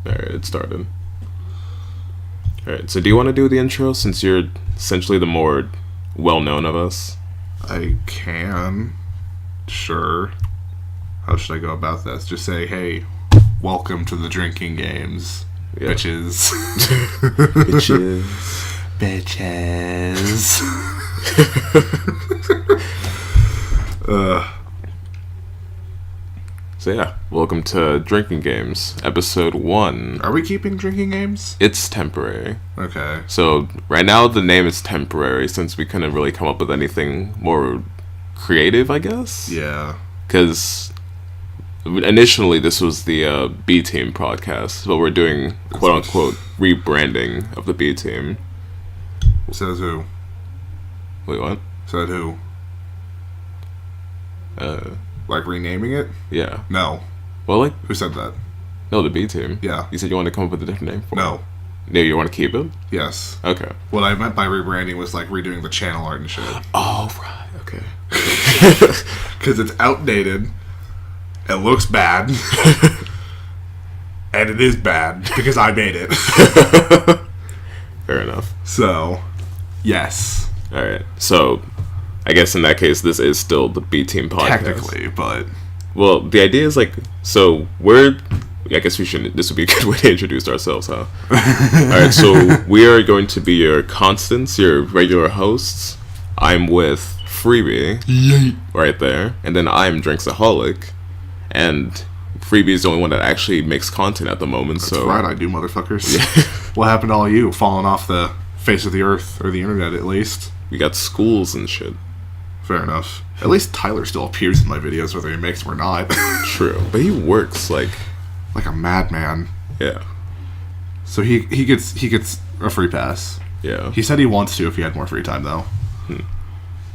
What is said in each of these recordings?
Alright, it started. Alright, so do you want to do the intro since you're essentially the more well-known of us? I can. Sure. How should I go about this? Just say, hey, welcome to the drinking games, bitches. Bitches. Bitches. So yeah, welcome to Drinking Games, episode 1. Are we keeping drinking games? It's temporary. Okay. So right now the name is temporary since we couldn't really come up with anything more creative, I guess? Yeah. Because initially this was the Biy-Team podcast, but we're doing quote-unquote rebranding of the Biy-Team. Says who? Wait, what? Said who? Like renaming it? Yeah. No. Well, like... Who said that? No, the Biy-Team. Yeah. You said you wanted to come up with a different name for it. No. No, you want to keep it? Yes. Okay. What I meant by rebranding was like redoing the channel art and shit. Oh, right. Okay. Because it's outdated. It looks bad. And it is bad because I made it. Fair enough. So, yes. Alright. So, I guess in that case, this is still the Biy-Team podcast. Technically, but... Well, the idea is like... So, I guess we should... This would be a good way to introduce ourselves, huh? Alright, so we are going to be your constants, your regular hosts. I'm with Freebiy. Yay. Right there. And then I'm Dranksoholic. And Freebiy is the only one that actually makes content at the moment. That's so right, I do, motherfuckers. Yeah. What happened to all you? Falling off the face of the earth, or the internet at least. We got schools and shit. Fair enough. At least Tyler still appears in my videos, whether he makes them or not. True. But he works like a madman. Yeah. So he gets a free pass. Yeah. He said he wants to if he had more free time, though.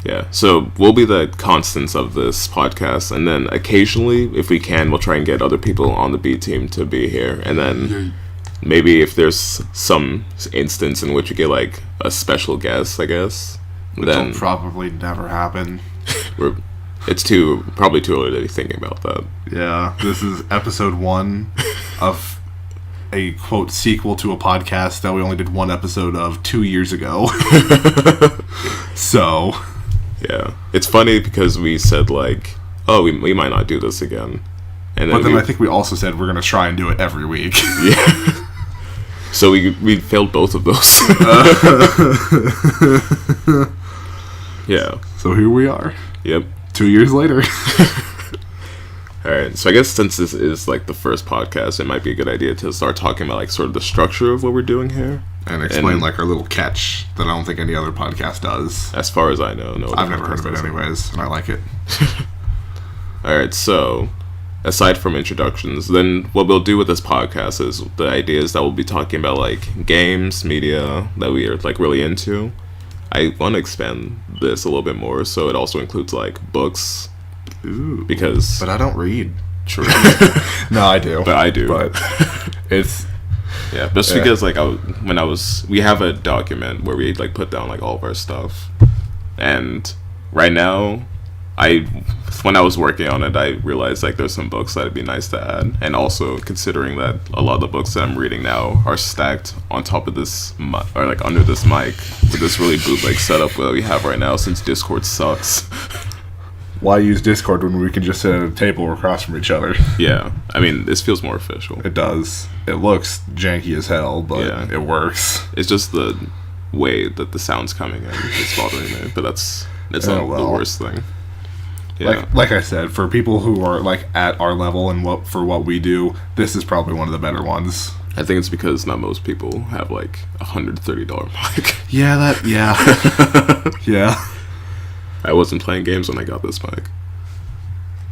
Yeah. So we'll be the constants of this podcast, and then occasionally, if we can, we'll try and get other people on the Biy-Team to be here, and then maybe if there's some instance in which we get like a special guest, I guess, Which then will probably never happen. it's probably too early to be thinking about that. Yeah, this is episode 1 of a quote sequel to a podcast that we only did one episode of 2 years ago. So, yeah, it's funny because we said like, oh, we might not do this again, and then I think we also said we're gonna try and do it every week. Yeah. So we failed both of those. Yeah. So here we are. Yep. 2 years later. Alright, so I guess since this is like the first podcast, it might be a good idea to start talking about like sort of the structure of what we're doing here. And explain like our little catch that I don't think any other podcast does. As far as I know, no. I've never heard of it anyways, and I like it. Alright, so aside from introductions, then what we'll do with this podcast is the idea is that we'll be talking about like games, media that we are like really into. I want to expand this a little bit more, so it also includes like books. Ooh, because but I don't read. True. No, I do. But I do. But it's just because like we have a document where we like put down like all of our stuff, and right now when I was working on it, I realized like there's some books that'd be nice to add, and also considering that a lot of the books that I'm reading now are stacked on top of this or like under this mic with this really bootleg setup that we have right now since Discord sucks. Why use Discord when we can just sit at a table across from each other? Yeah, I mean this feels more official. It does. It looks janky as hell, but it works. It's just the way that the sound's coming in is bothering me, but it's not the worst thing. Yeah. Like I said, for people who are like at our level and what we do, this is probably one of the better ones. I think it's because not most people have like $130 mic. Yeah, yeah. I wasn't playing games when I got this mic.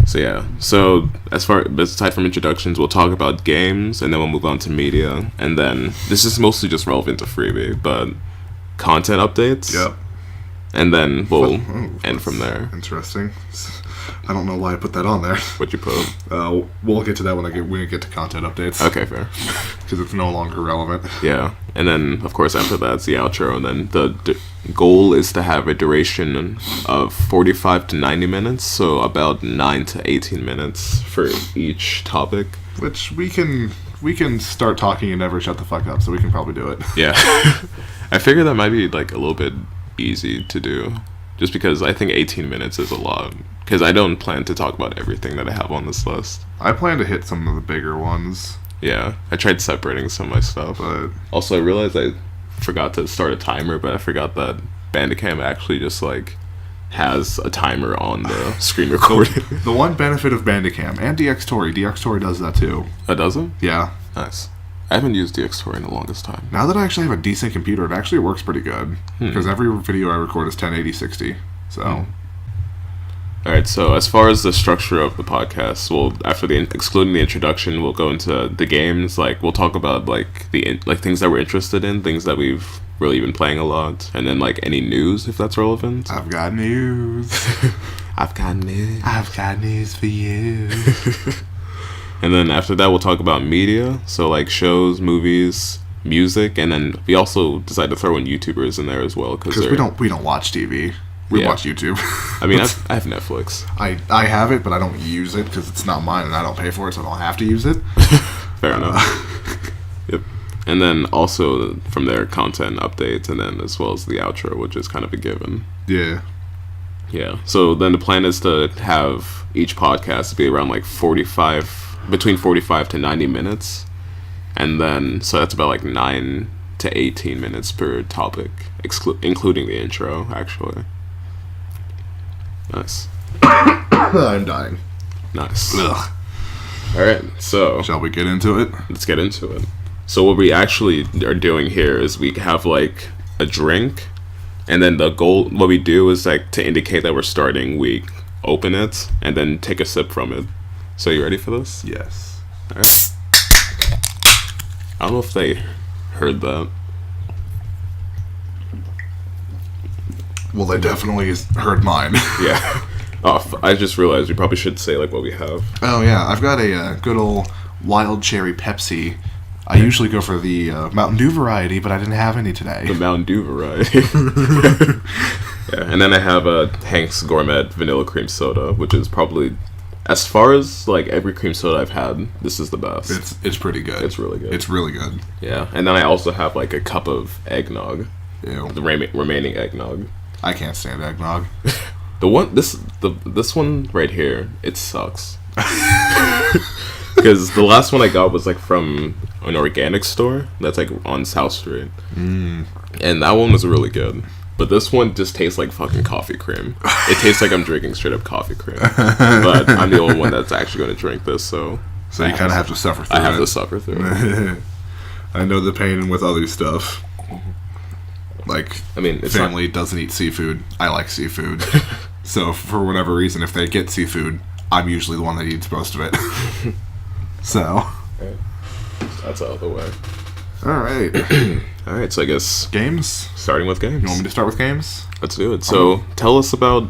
So yeah. So aside from introductions, we'll talk about games, and then we'll move on to media, and then this is mostly just relevant to Freebiy, but content updates. Yep. And then we'll end from there. Interesting. I don't know why I put that on there. What'd you put? We'll get to that when we get to content updates. Okay, fair. Because it's no longer relevant. Yeah, and then of course after that's the outro, and then the goal is to have a duration of 45 to 90 minutes, so about 9 to 18 minutes for each topic. Which we can we can start talking and never shut the fuck up, so we can probably do it. Yeah. I figure that might be like a little bit easy to do, just because I think 18 minutes is a lot. Because I don't plan to talk about everything that I have on this list. I plan to hit some of the bigger ones. Yeah, I tried separating some of my stuff. But also, I realized I forgot to start a timer, but I forgot that Bandicam actually just like has a timer on the screen recording. The one benefit of Bandicam and DxTory does that too. Oh, does it? Yeah. Nice. I haven't used DxTory in the longest time. Now that I actually have a decent computer, it actually works pretty good. Because every video I record is 1080-60. So. Alright, so as far as the structure of the podcast, we'll, after excluding the introduction, we'll go into the games. Like, we'll talk about like things that we're interested in, things that we've really been playing a lot, and then like any news if that's relevant. I've got news. I've got news. I've got news for you. And then after that, we'll talk about media, so like shows, movies, music, and then we also decided to throw in YouTubers in there as well because we don't watch TV. We watch YouTube. I mean, I have Netflix. I have it, but I don't use it because it's not mine and I don't pay for it, so I don't have to use it. Fair enough. Yep. And then also from there, content updates, and then as well as the outro, which is kind of a given. Yeah. Yeah. So then the plan is to have each podcast be around like between 45 to 90 minutes. And then, so that's about like 9 to 18 minutes per topic, including the intro, actually. Nice. I'm dying. Nice. Ugh. Alright, so shall we get into it? Let's get into it. So what we actually are doing here is we have like a drink, and then the goal, what we do is like to indicate that we're starting, we open it and then take a sip from it. So you ready for this? Yes. Alright. I don't know if they heard that. Well, they definitely heard mine. Yeah. Oh, I just realized we probably should say like what we have. Oh yeah, I've got a good old wild cherry Pepsi. I usually go for the Mountain Dew variety, but I didn't have any today. The Mountain Dew variety. Yeah, and then I have a Hank's Gourmet Vanilla Cream Soda, which is probably, as far as like every cream soda I've had, this is the best. It's pretty good. It's really good. It's really good. Yeah, and then I also have like a cup of eggnog. Ew. The remaining eggnog. I can't stand eggnog. This one right here, it sucks. Because the last one I got was like from an organic store that's like on South Street, and that one was really good. But this one just tastes like fucking coffee cream. It tastes like I'm drinking straight up coffee cream. But I'm the only one that's actually going to drink this, so you kind of have to suffer through it. I have to suffer through it. I know the pain with other stuff. Like, I mean, family doesn't eat seafood. I like seafood. So, for whatever reason, if they get seafood, I'm usually the one that eats most of it. So. Okay. That's out of the way. Alright. Alright, so I guess... Games? Starting with games. You want me to start with games? Let's do it. So, tell us about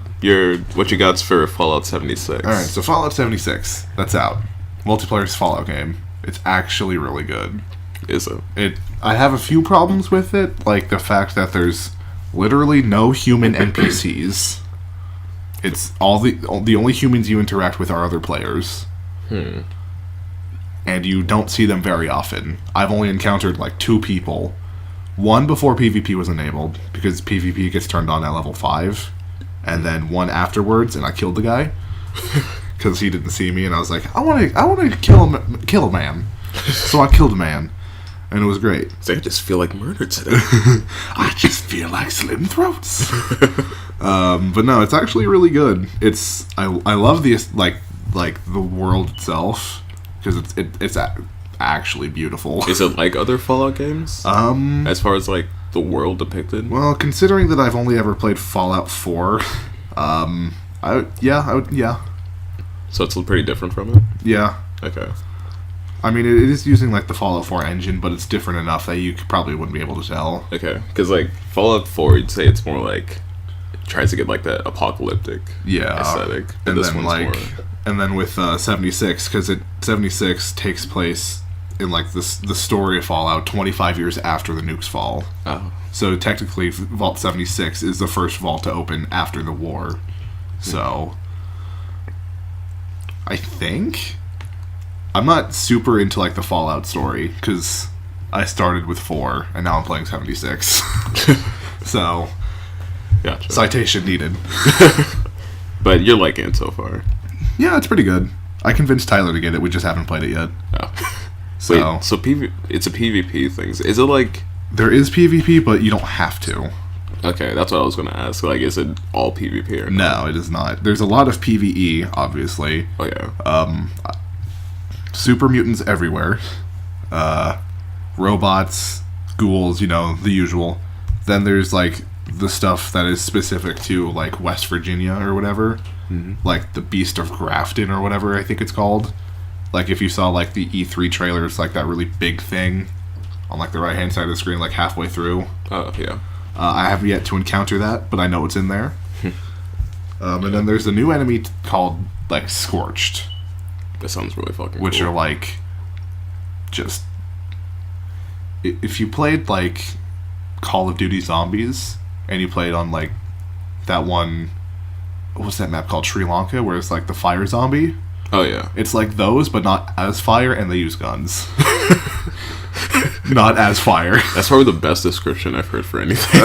what you got for Fallout 76. Alright, so Fallout 76. That's out. Multiplayer's Fallout game. It's actually really good. Is it? I have a few problems with it, like the fact that there's literally no human NPCs. It's all the only humans you interact with are other players. And you don't see them very often. I've only encountered like 2 people. One before PvP was enabled, because PvP gets turned on at level 5. And then one afterwards, and I killed the guy. Because he didn't see me, and I was like, I want to kill a man. So I killed a man. And it was great. So I just feel like murder today. I just feel like slitting throats. But no, it's actually really good. I love the like the world itself, because it's actually beautiful. Is it like other Fallout games? As far as like the world depicted. Well, considering that I've only ever played Fallout 4, yeah. So it's pretty different from it. Yeah. Okay. I mean, it is using, like, the Fallout 4 engine, but it's different enough that you probably wouldn't be able to tell. Okay, because, like, Fallout 4, you'd say it's more, like, it tries to get, like, that apocalyptic aesthetic. And this one's like, more... And then with 76, because 76 takes place in, like, the story of Fallout 25 years after the nukes fall. Oh. So, technically, Vault 76 is the first vault to open after the war. So, I think... I'm not super into like the Fallout story because I started with 4 and now I'm playing 76. So, Gotcha. citation needed. But you're liking it so far. Yeah, it's pretty good. I convinced Tyler to get it. We just haven't played it yet. Oh. So, wait, so it's a PvP thing. Is it like... There is PvP, but you don't have to. Okay, that's what I was going to ask. Like, is it all PvP or not? No, it is not. There's a lot of PvE, obviously. Oh, yeah. Super mutants everywhere. Robots, ghouls, the usual. Then there's, like, the stuff that is specific to, like, West Virginia or whatever. Mm-hmm. Like, the Beast of Grafton or whatever I think it's called. Like, if you saw, like, the E3 trailer, it's, like, that really big thing on, like, the right-hand side of the screen, like, halfway through. Oh, yeah. I have yet to encounter that, but I know it's in there. And then there's a new enemy called, like, Scorched. That sounds really fucking which cool. are, like, just... If you played, like, Call of Duty Zombies, and you played on, like, that one... What was that map called? Sri Lanka, where it's, like, the fire zombie? Oh, yeah. It's like those, but not as fire, and they use guns. Not as fire. That's probably the best description I've heard for anything.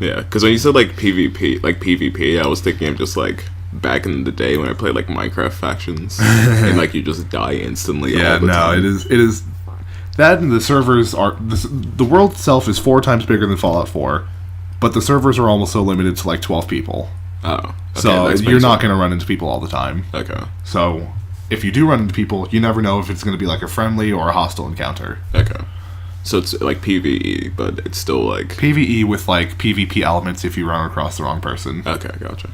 Yeah, because when you said, like, PvP, I was thinking of just, like, back in the day when I played, like, Minecraft factions, and, like, you just die instantly all the time. It is... That and the servers are... The world itself is 4 times bigger than Fallout 4, but the servers are almost so limited to, like, 12 people. Oh. Okay, so you're not going to run into people all the time. Okay. So if you do run into people, you never know if it's going to be like a friendly or a hostile encounter. Okay. So it's like PvE, but it's still like... PvE with like PvP elements if you run across the wrong person. Okay, gotcha.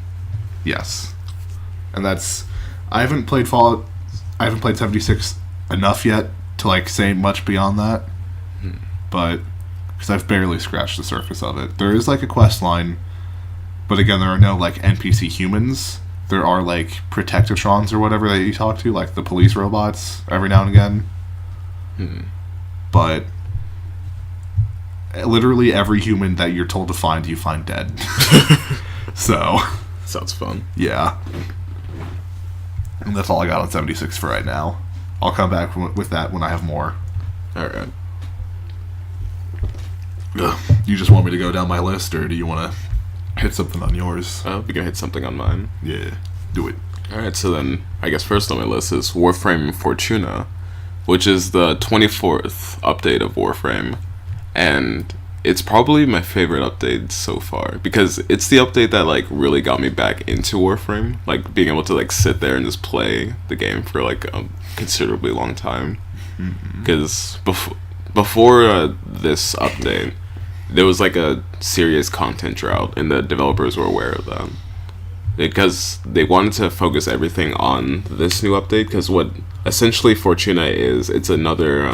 Yes. And that's... I haven't played Fallout... I haven't played 76 enough yet to like say much beyond that. But... Because I've barely scratched the surface of it. There is like a quest line... But again, there are no, like, NPC humans. There are, like, Protectatrons or whatever that you talk to, like the police robots, every now and again. But literally every human that you're told to find, you find dead. So... Sounds fun. Yeah. And that's all I got on 76 for right now. I'll come back with that when I have more. Alright. You just want me to go down my list, or do you want to... hit something on yours? We can hit something on mine. Yeah, do it. Alright, so then, I guess first on my list is Warframe Fortuna, which is the 24th update of Warframe, and it's probably my favorite update so far, because it's the update that, like, really got me back into Warframe, like, being able to, like, sit there and just play the game for, like, a considerably long time, because before this update, there was like a serious content drought, and the developers were aware of that because they wanted to focus everything on this new update. Because what essentially Fortuna is, it's another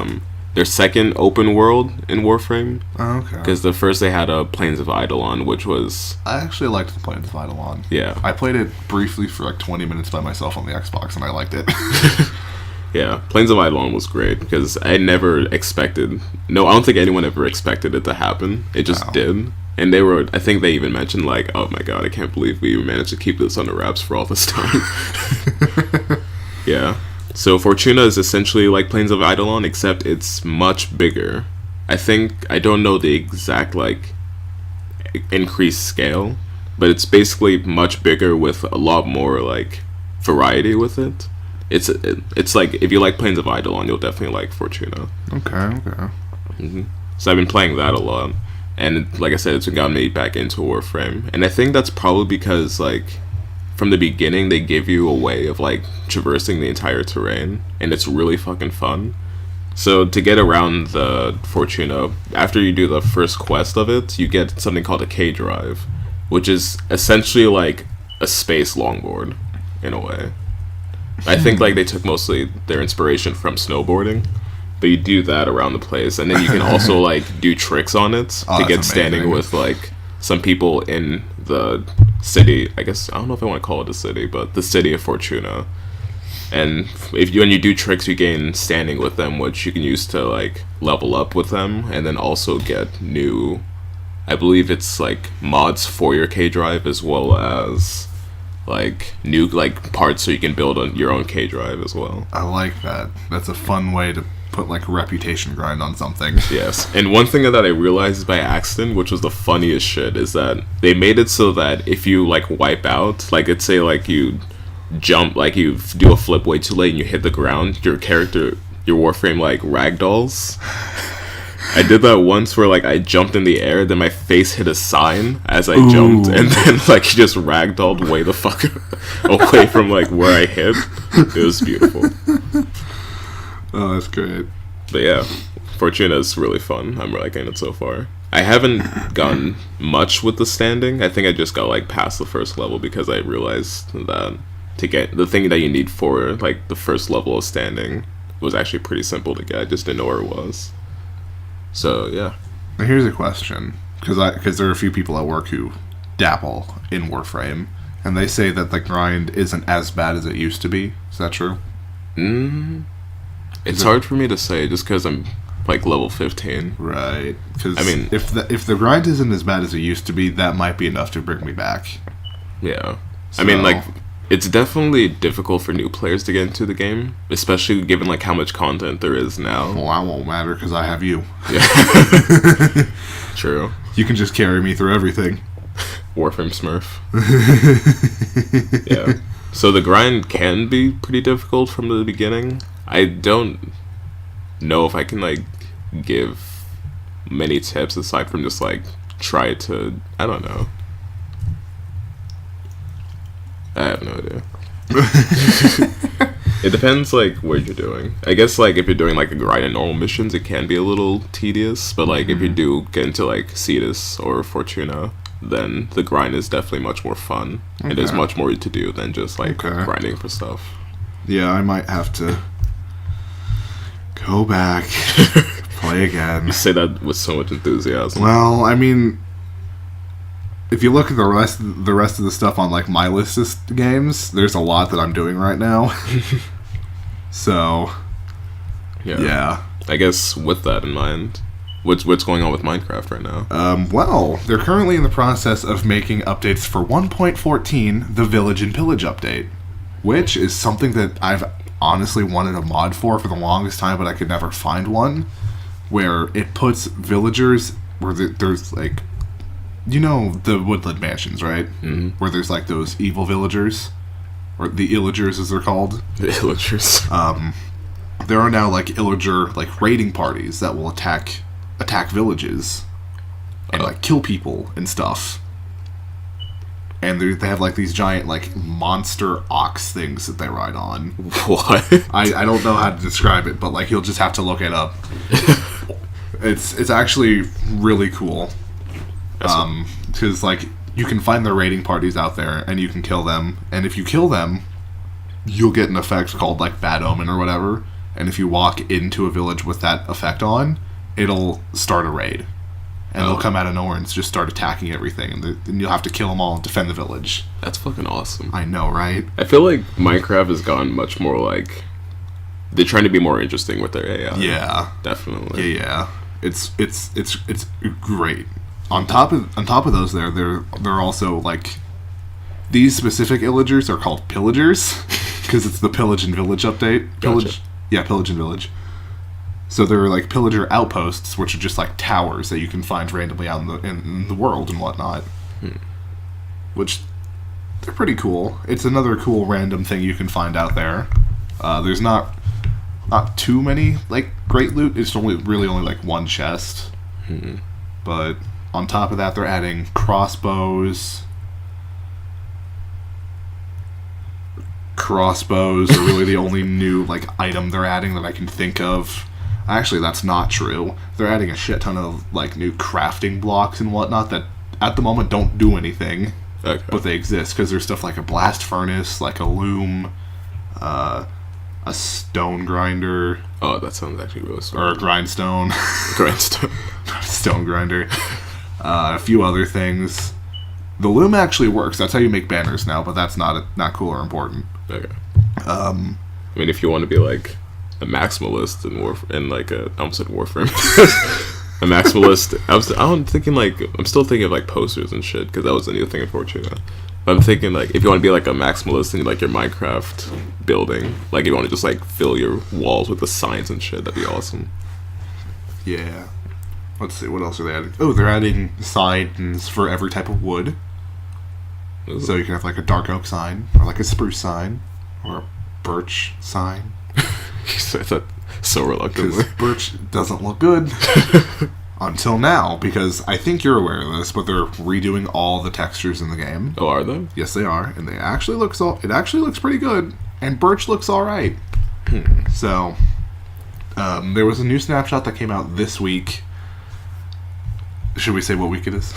their second open world in Warframe. Oh, okay. Because the first they had a Plains of Eidolon, which was... I actually liked the Plains of Eidolon. Yeah. I played it briefly for like 20 minutes by myself on the Xbox, and I liked it. Yeah, Plains of Eidolon was great because I never expected... No, I don't think anyone ever expected it to happen. It just did. And they were... I think they even mentioned, like, oh my god, I can't believe we managed to keep this under wraps for all this time. Yeah. So Fortuna is essentially like Plains of Eidolon, except it's much bigger. I don't know the exact, like, increased scale, but it's basically much bigger with a lot more, like, variety with it. It's like, if you like Plains of Eidolon, you'll definitely like Fortuna. Okay. So I've been playing that a lot, and like I said, it's gotten me back into Warframe, and I think that's probably because, like, from the beginning they give you a way of, like, traversing the entire terrain, and it's really fucking fun. So to get around the Fortuna, after you do the first quest of it, you get something called a K-Drive, which is essentially like a space longboard, in a way. I think, like, they took mostly their inspiration from snowboarding, but you do that around the place, and then you can also, like, do tricks on it to get standing with, like, some people in the city. I guess, I don't know if I want to call it a city, but the city of Fortuna. And when you do tricks, you gain standing with them, which you can use to, like, level up with them, and then also get new, I believe it's, like, mods for your K-Drive, as well as like new like parts so you can build on your own K drive as well. I like that. That's a fun way to put like reputation grind on something. Yes, and one thing that I realized by accident, which was the funniest shit, is that they made it so that if you like wipe out, like let's say like you jump, like you do a flip way too late and you hit the ground, your character, your Warframe like ragdolls. I did that once where like I jumped in the air, then my face hit a sign as I jumped, and then like just ragdolled way the fuck away from like where I hit. It was beautiful. Oh, that's great. But yeah, Fortuna is really fun. I'm liking it so far. I haven't gone much with the standing. I think I just got like past the first level because I realized that to get the thing that you need for like the first level of standing was actually pretty simple to get. I just didn't know where it was. So yeah. Now here's a question, because there are a few people at work who dabble in Warframe, and they say that the grind isn't as bad as it used to be. Is that true? It's hard for me to say just because I'm like level 15. Right. Because I mean, if the grind isn't as bad as it used to be, that might be enough to bring me back. Yeah. So, I mean, like, it's definitely difficult for new players to get into the game, especially given like how much content there is now. Well, that won't matter because I have you. Yeah. True. You can just carry me through everything. Warframe Smurf. Yeah. So the grind can be pretty difficult from the beginning. I don't know if I can like give many tips aside from just like try to, I don't know. I have no idea. It depends like what you're doing. I guess like if you're doing like a grind in normal missions, it can be a little tedious, but like if you do get into like Cetus or Fortuna, then the grind is definitely much more fun. Okay. And there's much more to do than just like grinding for stuff. Yeah, I might have to go back, play again. You say that with so much enthusiasm. Well, I mean, if you look at the rest of the stuff on like my list of games, there's a lot that I'm doing right now. So, yeah. I guess with that in mind, what's going on with Minecraft right now? Well, they're currently in the process of making updates for 1.14, the Village and Pillage update, which is something that I've honestly wanted a mod for the longest time, but I could never find one, where it puts villagers where there's like, you know, the woodland mansions, right? Mm-hmm. Where there's like those evil villagers, or the illagers as they're called. The illagers. There are now like illager like raiding parties that will attack villages and like kill people and stuff. And they have like these giant like monster ox things that they ride on. What? I don't know how to describe it, but like you'll just have to look it up. It's actually really cool. Because like you can find their raiding parties out there and you can kill them, and if you kill them, you'll get an effect called like Bad Omen or whatever. And if you walk into a village with that effect on, it'll start a raid. And they'll come out of nowhere and just start attacking everything. And then you'll have to kill them all and defend the village. That's fucking awesome. I know, right? I feel like Minecraft has gone much more like... They're trying to be more interesting with their AI. Yeah. Definitely. Yeah. It's great. On top of those they're also like... These specific illagers are called pillagers. Because it's the Pillage and Village update. Gotcha. Pillage and Village. So there are like pillager outposts, which are just like towers that you can find randomly out in the world and whatnot. Which, they're pretty cool. It's another cool random thing you can find out there. There's not too many like great loot. It's really only like one chest. But on top of that, they're adding crossbows. Crossbows are really the only new like item they're adding that I can think of. Actually, that's not true. They're adding a shit ton of like new crafting blocks and whatnot that at the moment don't do anything, but they exist because there's stuff like a blast furnace, like a loom, a stone grinder. Oh, that sounds actually really smart. Or a grindstone. Grindstone. Stone grinder. A few other things. The loom actually works. That's how you make banners now, but that's not cool or important. Okay. I mean, if you want to be like a maximalist in like I almost said Warframe. A maximalist. I'm still thinking of like posters and shit because that was the new thing in Fortuna. But I'm thinking, like, if you want to be, like, a maximalist in, like, your Minecraft building, like, if you want to just, like, fill your walls with the signs and shit, that'd be awesome. Yeah. Let's see, what else are they adding? Oh, they're adding signs for every type of wood. Ooh. So you can have, like, a dark oak sign, or, like, a spruce sign, or a birch sign. You said that so reluctantly. Because birch doesn't look good. Until now, because I think you're aware of this, but they're redoing all the textures in the game. Oh, are they? Yes, they are, and it actually looks pretty good. And birch looks all right. So, there was a new snapshot that came out this week. Should we say what week it is?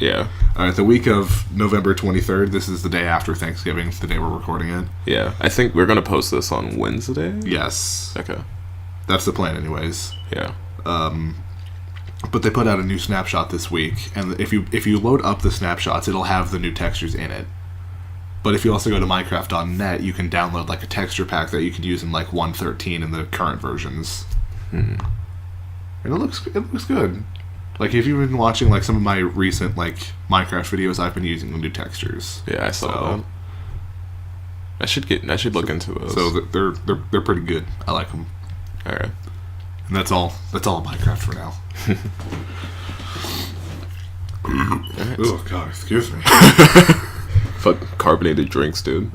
Yeah. All right, the week of November 23rd. This is the day after Thanksgiving. It's the day we're recording it. Yeah, I think we're gonna post this on Wednesday. Yes. Okay. That's the plan, anyways. Yeah. But they put out a new snapshot this week, and if you load up the snapshots, it'll have the new textures in it. But if you also go to Minecraft.net, you can download like a texture pack that you can use in like 1.13 in the current versions. And it looks good. Like if you've been watching like some of my recent like Minecraft videos, I've been using the new textures. Yeah, I saw that. I should look into those. So they're pretty good. I like them. All right. And that's all Minecraft for now. Right. Oh god, excuse me. Fuck carbonated drinks, dude.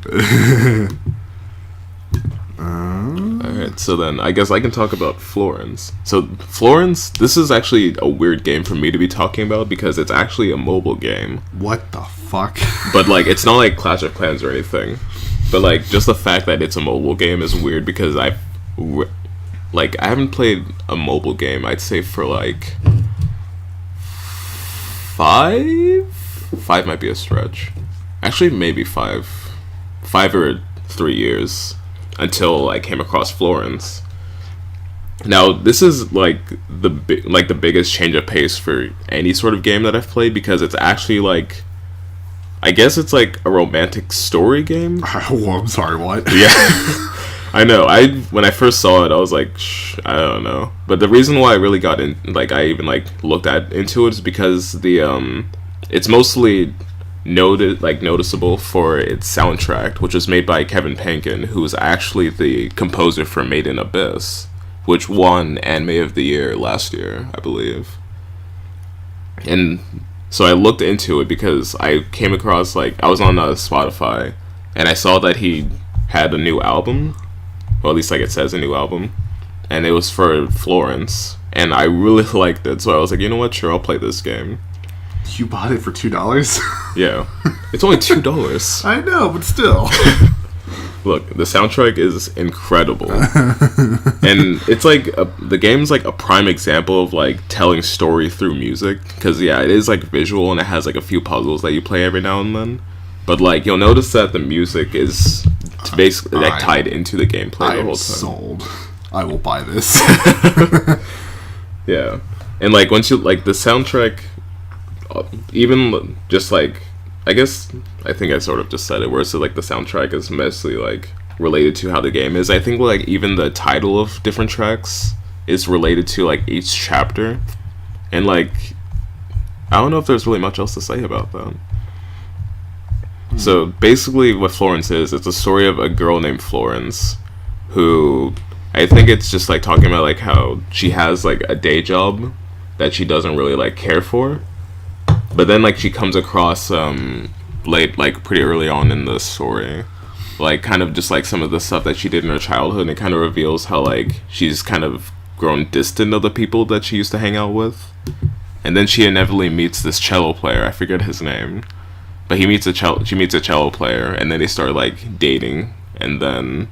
Alright, so then I guess I can talk about Florence. So Florence, this is actually a weird game for me to be talking about because it's actually a mobile game. What the fuck? But like it's not like Clash of Clans or anything. But like just the fact that it's a mobile game is weird because I haven't played a mobile game, I'd say, for like 5 might be a stretch. Actually, maybe 5 or 3 years until I came across Florence. Now, this is like the biggest change of pace for any sort of game that I've played because it's actually like, I guess it's like a romantic story game. Oh, I'm sorry, what? Yeah. I know. When I first saw it, I was like, I don't know. But the reason why I really got in, like, I even like looked into it is because the it's mostly noticeable for its soundtrack, which was made by Kevin Pankin, who was actually the composer for Made in Abyss, which won Anime of the Year last year, I believe. And so I looked into it because I came across, like, I was on Spotify, and I saw that he had a new album. Well, at least like it says a new album, and it was for Florence, and I really liked it, so I was like, you know what, sure, I'll play this game. You bought it for $2? Yeah. It's only $2. I know, but still. Look, the soundtrack is incredible. And it's like, the game's like a prime example of like telling story through music, because yeah, it is like visual, and it has like a few puzzles that you play every now and then. But like, you'll notice that the music is basically like tied into the gameplay the whole time. Sold. I will buy this. Yeah. And like, once you, like, the soundtrack, even just like, I think I sort of just said it, where it's like the soundtrack is mostly like related to how the game is. I think like even the title of different tracks is related to like each chapter. And like, I don't know if there's really much else to say about that. So basically what Florence is, it's a story of a girl named Florence who, I think it's just like talking about like how she has like a day job that she doesn't really like care for, but then like she comes across like pretty early on in the story, like kind of just like some of the stuff that she did in her childhood, and it kind of reveals how like she's kind of grown distant of the people that she used to hang out with. And then she inevitably meets this cello player, I forget his name. But she meets a cello player, and then they start like dating, and then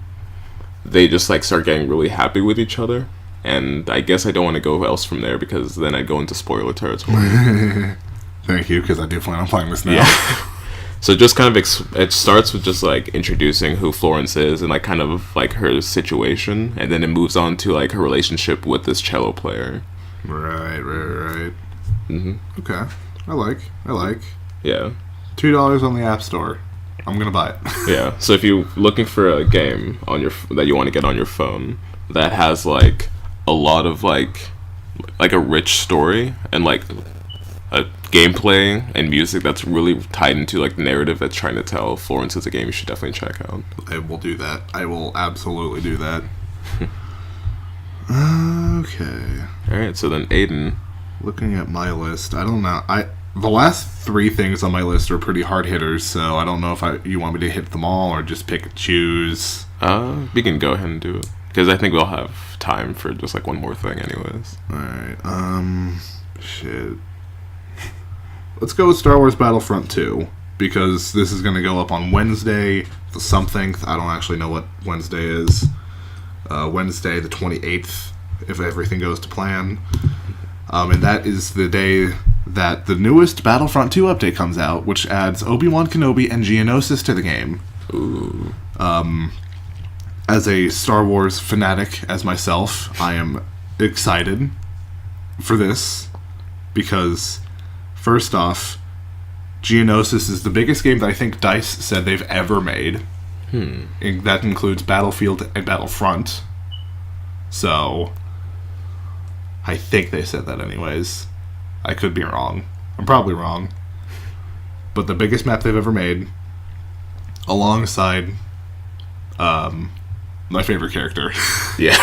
they just like start getting really happy with each other. And I guess I don't want to go else from there because then I'd go into spoiler territory. Thank you, because I do plan on playing this now. Yeah. So just kind of it starts with just like introducing who Florence is and like kind of like her situation, and then it moves on to like her relationship with this cello player. Right. Mm-hmm. Okay, I like. Yeah. $2 on the App Store. I'm gonna buy it. Yeah. So if you're looking for a game on that you want to get on your phone that has like a lot of like a rich story and like a gameplay and music that's really tied into like the narrative that's trying to tell Florence is a game you should definitely check out. I will do that. I will absolutely do that. Okay. Alright, so then Aiden. Looking at my list, I don't know. The last 3 things on my list are pretty hard hitters, so I don't know if you want me to hit them all or just pick and choose. We can go ahead and do it. Because I think we'll have time for just like one more thing anyways. Alright, shit. Let's go with Star Wars Battlefront 2, because this is going to go up on Wednesday, the something. I don't actually know what Wednesday is. Wednesday the 28th, if everything goes to plan. And that is the day that the newest Battlefront 2 update comes out, which adds Obi-Wan Kenobi and Geonosis to the game. Ooh. As a Star Wars fanatic as myself, I am excited for this, because first off, Geonosis is the biggest game that I think DICE said they've ever made. And that includes Battlefield and Battlefront. So, I think they said that anyways. I could be wrong. I'm probably wrong. But the biggest map they've ever made, alongside my favorite character. Yeah.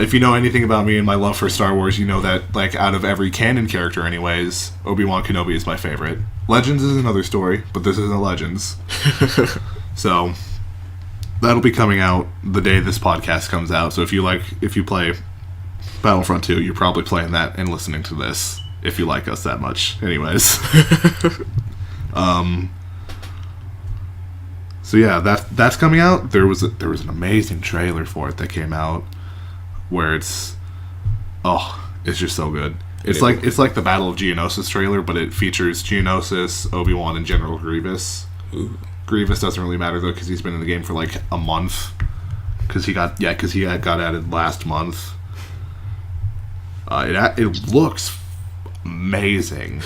If you know anything about me and my love for Star Wars, you know that, like, out of every canon character anyways, Obi-Wan Kenobi is my favorite. Legends is another story, but this isn't Legends. So, that'll be coming out the day this podcast comes out. So if you play Battlefront 2, you're probably playing that and listening to this, if you like us that much. Anyways. So yeah, that's coming out. There was an amazing trailer for it that came out where it's just so good. It's like the Battle of Geonosis trailer, but it features Geonosis, Obi-Wan, and General Grievous. Ooh. Grievous doesn't really matter though, because he's been in the game for like a month. Because he got added last month. It looks amazing.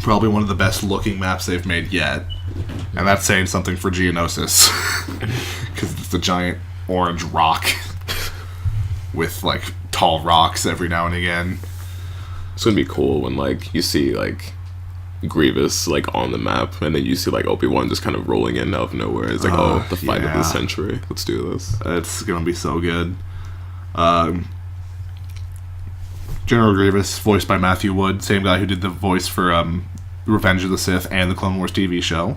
Probably one of the best looking maps they've made yet. And that's saying something for Geonosis. Because it's a giant orange rock. With like tall rocks every now and again. It's gonna be cool when like you see like Grievous like on the map, and then you see like Obi-Wan just kind of rolling in out of nowhere. It's like, the fight of the century. Let's do this. It's gonna be so good. General Grievous, voiced by Matthew Wood, same guy who did the voice for Revenge of the Sith and the Clone Wars TV show.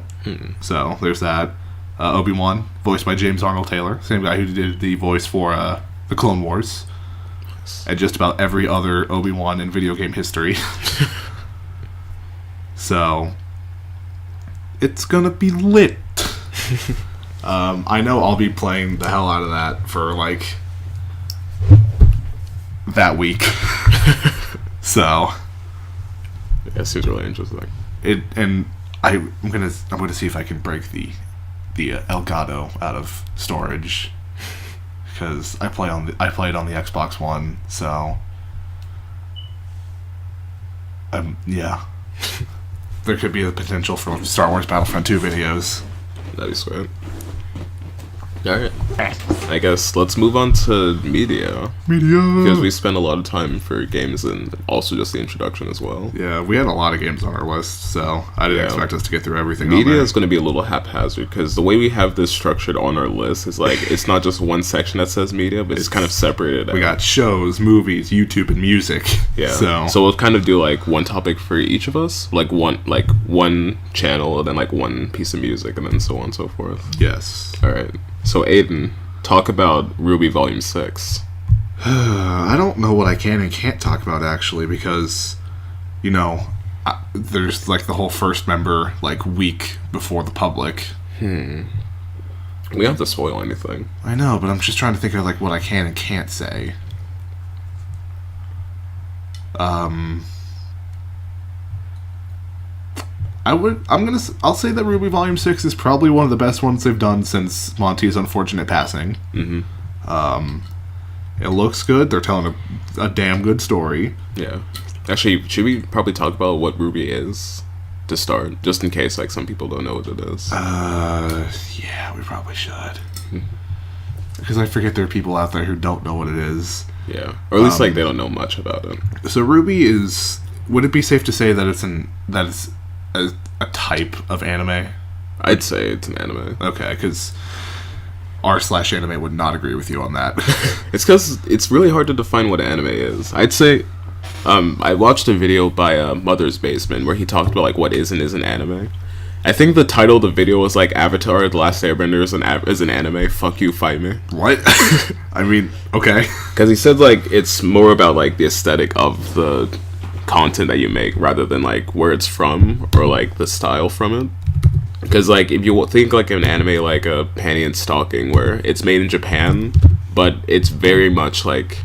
So there's that. Obi-Wan, voiced by James Arnold Taylor, same guy who did the voice for the Clone Wars. And just about every other Obi-Wan in video game history. So, it's gonna be lit. I know I'll be playing the hell out of that for, like, that week. So. Yeah, it seems really interesting. I'm gonna see if I can break the Elgato out of storage. Because I played on the Xbox One, so. Yeah. There could be the potential for Star Wars Battlefront 2 videos. That'd be sweet. Alright. I guess let's move on to media. Because we spent a lot of time for games and also just the introduction as well. Yeah, we had a lot of games on our list, so I didn't expect us to get through everything. Media is going to be a little haphazard, because the way we have this structured on our list is like, it's not just one section that says media, but it's kind of separated. We got shows, movies, YouTube, and music. Yeah. So we'll kind of do like one topic for each of us, like one channel, and then like one piece of music, and then so on and so forth. Yes. Alright. So Aiden, talk about RWBY Volume 6. I don't know what I can and can't talk about, actually, because, you know, there's like the whole first member like week before the public. We don't have to spoil anything. I know, but I'm just trying to think of like what I can and can't say. I'll say that RWBY Volume 6 is probably one of the best ones they've done since Monty's unfortunate passing. It looks good. They're telling a damn good story. Yeah. Actually, should we probably talk about what RWBY is to start, just in case like some people don't know what it is? Yeah, we probably should. Because I forget there are people out there who don't know what it is. Yeah, or at least like they don't know much about it. So RWBY is would it be safe to say that it's a type of anime? I'd say it's an anime. Okay, because r/anime would not agree with you on that. It's because it's really hard to define what anime is. I'd say, I watched a video by Mother's Basement where he talked about like what is and isn't anime. I think the title of the video was like Avatar: The Last Airbender is an anime. Fuck you, fight me. What? I mean, okay. Because he said like it's more about like the aesthetic of the content that you make rather than like where it's from or like the style from it. Because like if you think like an anime like a Panty and Stocking where it's made in Japan, but it's very much like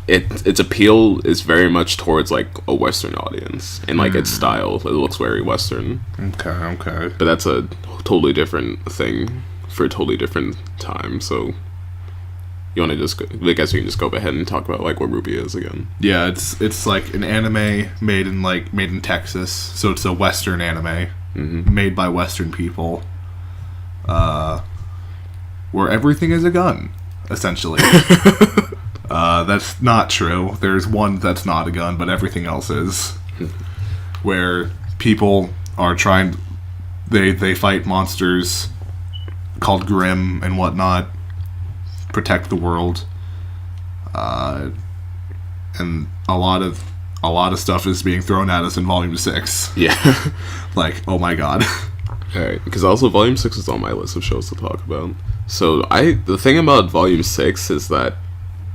its appeal is very much towards like a Western audience and like its style. It looks very Western. Okay. But that's a totally different thing for a totally different time. So you want to just? I guess we can just go ahead and talk about like what Ruby is again. Yeah, it's like an anime made in Texas, so it's a Western anime made by Western people, where everything is a gun, essentially. That's not true. There's one that's not a gun, but everything else is. Where people are trying, they fight monsters called Grimm and whatnot, protect the world, and a lot of stuff is being thrown at us in Volume 6. Yeah. Like, oh my god. Alright, because also Volume 6 is on my list of shows to talk about. So the thing about Volume 6 is that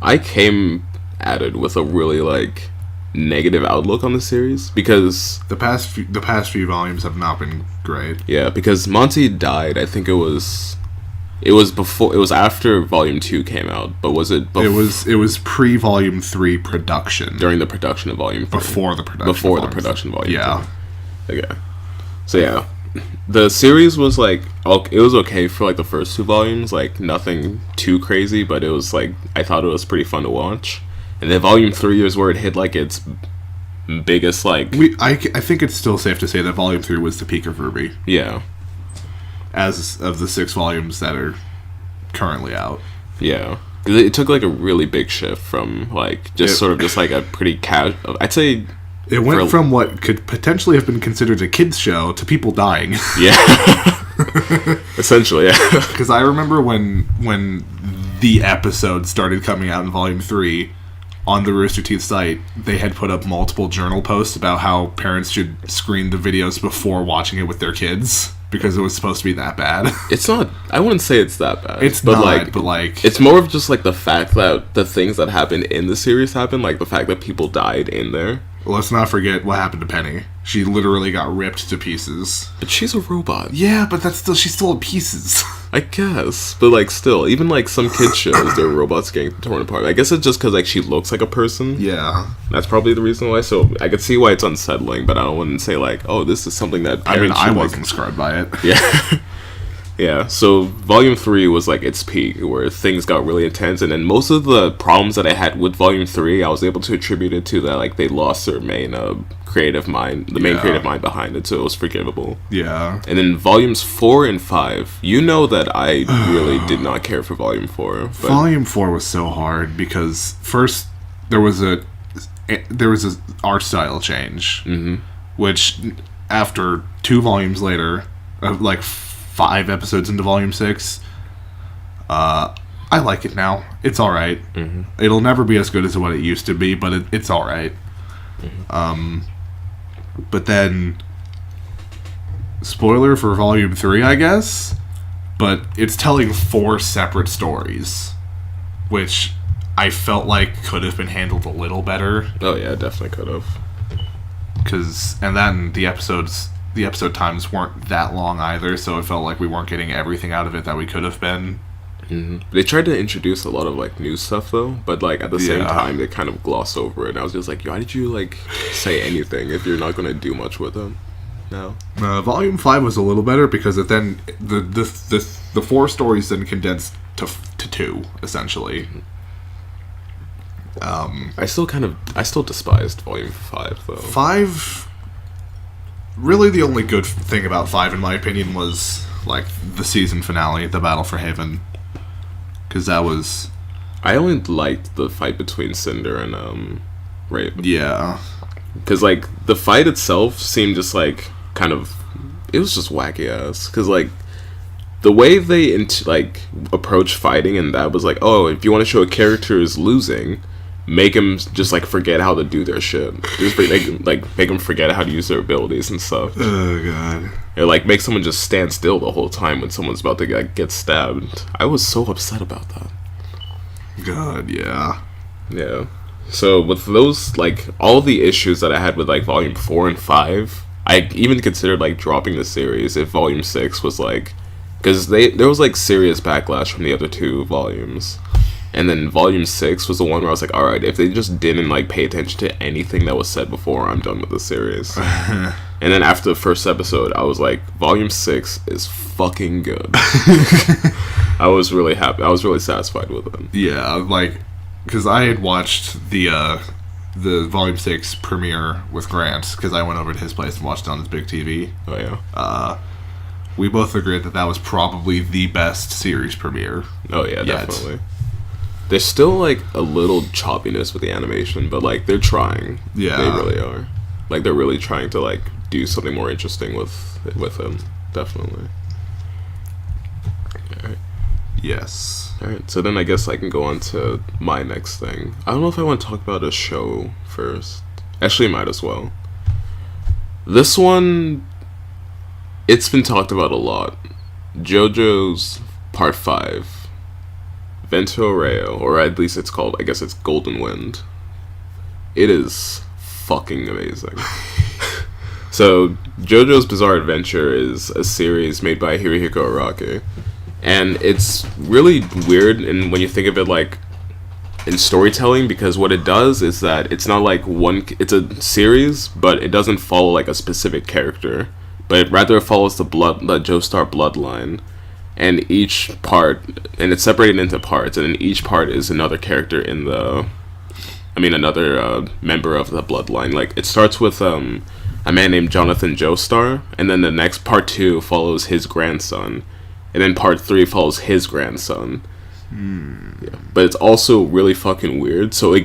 I came at it with a really like negative outlook on the series because the past few volumes have not been great. Yeah, because Monty died. I think it was after Volume 2 came out, but was it? It was pre-Volume 3 production. During the production of Volume 3. Before the production of Volume 3. Yeah. Okay. So yeah, the series was like it was okay for like the first 2 volumes, like nothing too crazy, but it was like I thought it was pretty fun to watch. And then Volume 3 is where it hit like its biggest like. I think it's still safe to say that Volume 3 was the peak of Ruby. Yeah. As of the 6 volumes that are currently out. Yeah. It took like a really big shift from like just like a pretty casual. I'd say it went from what could potentially have been considered a kids show to people dying. Yeah. Essentially, yeah. Because I remember when the episode started coming out in Volume 3 on the Rooster Teeth site, they had put up multiple journal posts about how parents should screen the videos before watching it with their kids. Because it was supposed to be that bad. It's not. I wouldn't say it's that bad. It's not, but like it's more of just like the fact that the things that happened in the series happened, like the fact that people died in there. Let's not forget what happened to Penny. She literally got ripped to pieces. But she's a robot. Yeah, but she's still in pieces. I guess, but like still, even like some kids shows, their robots getting torn apart. I guess it's just because like she looks like a person. Yeah, that's probably the reason why. So I could see why it's unsettling, but I wouldn't say like, oh, this is something that. I wasn't scarred by it. Yeah. Yeah, so Volume 3 was like its peak, where things got really intense, and then most of the problems that I had with Volume 3, I was able to attribute it to that, like, they lost their main creative mind, main creative mind behind it, so it was forgivable. Yeah. And then Volumes 4 and 5, you know that I really did not care for Volume 4. But Volume 4 was so hard, because first, there was a art style change, which, after 2 volumes later, like 5 episodes into Volume 6, I like it now. It's alright. It'll never be as good as what it used to be, but it's alright. But then, spoiler for Volume 3, I guess, but it's telling 4 separate stories, which I felt like could have been handled a little better. Oh yeah, definitely could have. And the episode times weren't that long either, so it felt like we weren't getting everything out of it that we could have been. They tried to introduce a lot of like new stuff though, but like at the same time they kind of glossed over it. And I was just like, why did you like say anything if you're not going to do much with it? No. Volume 5 was a little better because it then the 4 stories then condensed to 2 essentially. I still despised Volume 5 though. 5. Really, the only good thing about 5, in my opinion, was like the season finale, the Battle for Haven, because that was. I only liked the fight between Cinder and great. Yeah. Because, like, the fight itself seemed just, like, kind of... It was just wacky ass. Because, like, the way they, approach fighting and that was like, oh, if you want to show a character is losing, make him just, like, forget how to do their shit. Just, make them forget how to use their abilities and stuff. Oh, God. Or, like, make someone just stand still the whole time when someone's about to, like, get stabbed. I was so upset about that. God, yeah. Yeah. So with those, like, all the issues that I had with, like, Volume 4 and 5, I even considered, like, dropping the series if Volume 6 was, like... Because there was, like, serious backlash from the other 2 volumes. And then Volume 6 was the one where I was like, alright, if they just didn't, like, pay attention to anything that was said before, I'm done with the series. And then after the first episode, I was like, Volume 6 is fucking good. I was really happy. I was really satisfied with it. Yeah, like... Because I had watched the Volume 6 premiere with Grant, because I went over to his place and watched it on his big TV. Oh, yeah? We both agreed that was probably the best series premiere. Oh, yeah, definitely. There's still, like, a little choppiness with the animation, but, like, they're trying. Yeah. They really are. Like, they're really trying to, like, do something more interesting with him. Definitely. Alright. Yes. Alright, so then I guess I can go on to my next thing. I don't know if I want to talk about a show first. Actually, might as well. This one, it's been talked about a lot. JoJo's Part 5. Vento Reo, or at least it's called, I guess it's Golden Wind. It is fucking amazing. So, JoJo's Bizarre Adventure is a series made by Hirohiko Araki. And it's really weird and when you think of it like in storytelling, because what it does is that it's not like it's a series, but it doesn't follow like a specific character, but rather it follows the Joestar bloodline, and each part, and it's separated into parts, and in each part is another character another member of the bloodline. Like it starts with a man named Jonathan Joestar, and then the next part 2 follows his grandson. And then part 3 follows his grandson. Yeah. But it's also really fucking weird. So the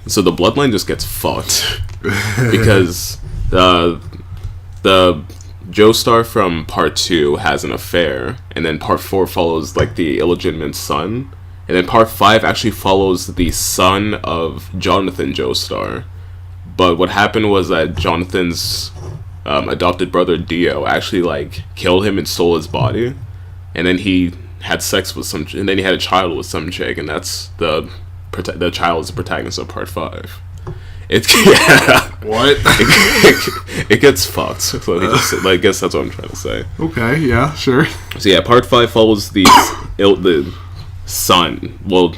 bloodline just gets fucked. Because the Joestar from part 2 has an affair. And then part 4 follows like the illegitimate son. And then part 5 actually follows the son of Jonathan Joestar. But what happened was that Jonathan's adopted brother Dio actually like killed him and stole his body, and then he had sex with and then he had a child with some chick, and that's the child is the protagonist of part 5. What? It gets fucked. So I guess that's what I'm trying to say. Okay, yeah, sure. So yeah, part 5 follows the son. Well,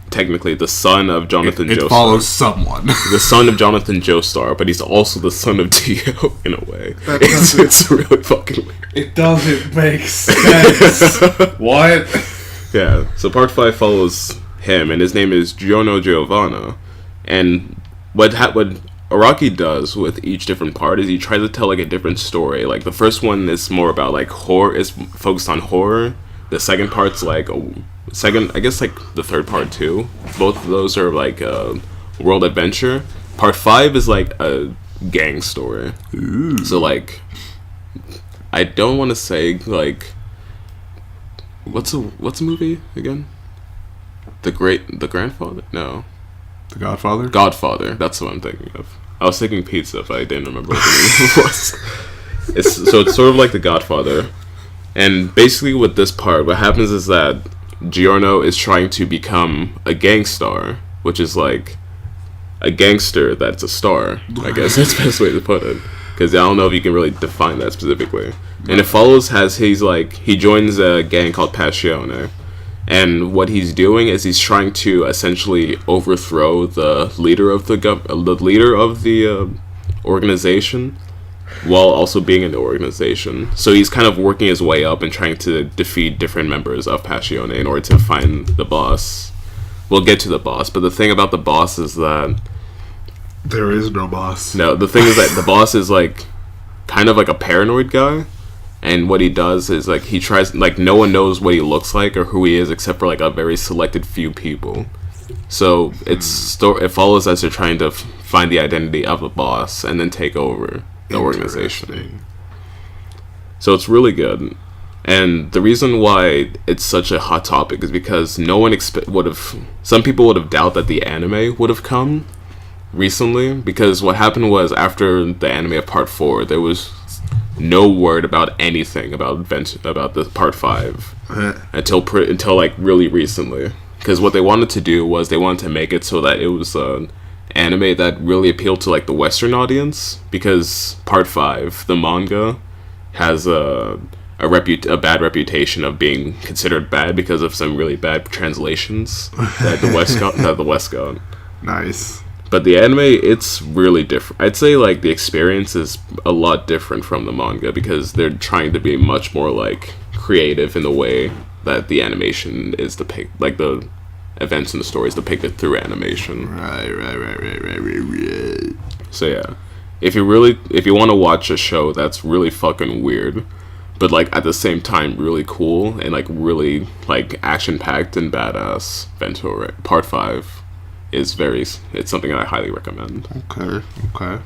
technically the son of Jonathan Joestar. It follows someone. The son of Jonathan Joestar, but he's also the son of Dio in a way. It's really fucking weird. It doesn't make sense. What? Yeah, so part 5 follows him, and his name is Giorno Giovanna. And what Araki does with each different part is he tries to tell like a different story. Like the first one is more about like horror, is focused on horror. The second part's like I guess like the third part too. Both of those are like a world adventure. Part 5 is like a gang story. Ooh. So like, I don't want to say like, what's a movie again? The Grandfather? No. The Godfather? Godfather. That's what I'm thinking of. I was thinking Pizza, but I didn't remember what the name was. It's sort of like The Godfather. And basically with this part, what happens is that Giorno is trying to become a gangstar, which is like a gangster that's a star. I guess that's the best way to put it. Because I don't know if you can really define that specifically. And it follows he joins a gang called Passione. And what he's doing is he's trying to essentially overthrow the leader of the organization, while also being in the organization. So he's kind of working his way up and trying to defeat different members of Passione in order to find the boss. We'll get to the boss, but the thing about the boss is that there is no boss. No, the thing is that the boss is like kind of like a paranoid guy. And what he does is, he tries, no one knows what he looks like or who he is except for, a very selected few people. So it follows as they're trying to find the identity of a boss and then take over the organization. So it's really good. And the reason why it's such a hot topic is because no one some people would have doubted that the anime would have come recently, because what happened was after the anime of Part 4, there was no word about anything about the Part 5 until like really recently. Because what they wanted to do was they wanted to make it so that it was an anime that really appealed to like the Western audience, because Part 5, the manga, has a bad reputation of being considered bad because of some really bad translations that the West got. Nice. But the anime, it's really different. I'd say like the experience is a lot different from the manga, because they're trying to be much more like creative in the way that the animation is depicted, like the events and the stories depicted through animation. Right. So yeah, if you want to watch a show that's really fucking weird, but like at the same time really cool and like really like action packed and badass, Ventura Part 5 is it's something that I highly recommend. Okay. I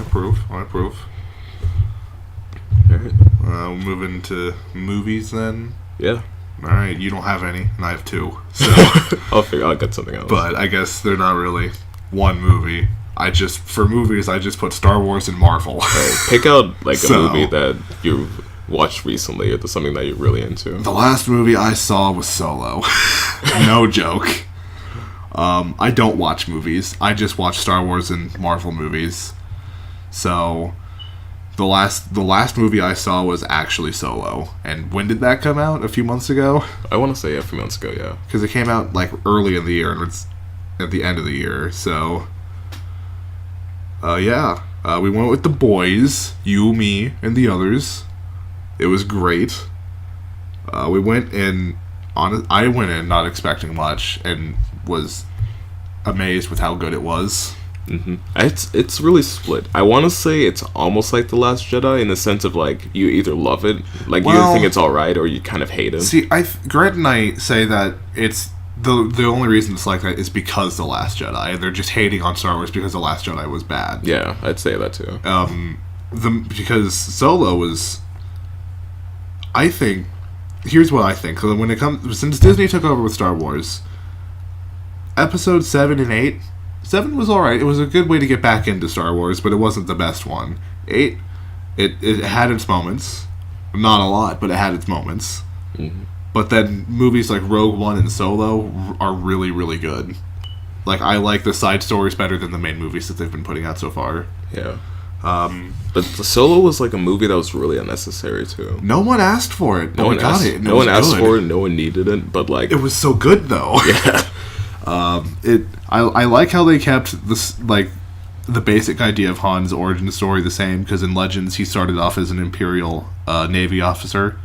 approve. Alright. We'll move into movies then. Yeah. Alright, you don't have any, and I have 2. So I'll get something else. But I guess they're not really one movie. For movies, I just put Star Wars and Marvel. Right. Pick out like a movie that you watched recently, or something that you're really into. The last movie I saw was Solo. No joke. I don't watch movies. I just watch Star Wars and Marvel movies. So the last movie I saw was actually Solo. And when did that come out? A few months ago? I want to say a few months ago, yeah. Because it came out like early in the year, and it's at the end of the year. So we went with the boys, you, me, and the others. It was great. I went in not expecting much, and was amazed with how good it was. Mm-hmm. It's really split. I want to say it's almost like The Last Jedi, in the sense of like you either love it, like you think it's all right, or you kind of hate it. See, Grant and I say that it's the only reason it's like that is because The Last Jedi. They're just hating on Star Wars because The Last Jedi was bad. Yeah, I'd say that too. Because Solo was, I think, here's what I think. When it comes, since Disney took over with Star Wars, Episode 7 and 8, 7 was alright. It was a good way to get back into Star Wars, but it wasn't the best one. 8, it had its moments. Not a lot, but it had its moments. Mm-hmm. But then movies like Rogue One and Solo are really, really good. Like, I like the side stories better than the main movies that they've been putting out so far. Yeah. But the Solo was like a movie that was really unnecessary too. No one asked for it. No one asked for it. No one needed it. But like, it was so good though. Yeah. I like how they kept this, like, the basic idea of Han's origin story the same, because in Legends he started off as an Imperial Navy officer.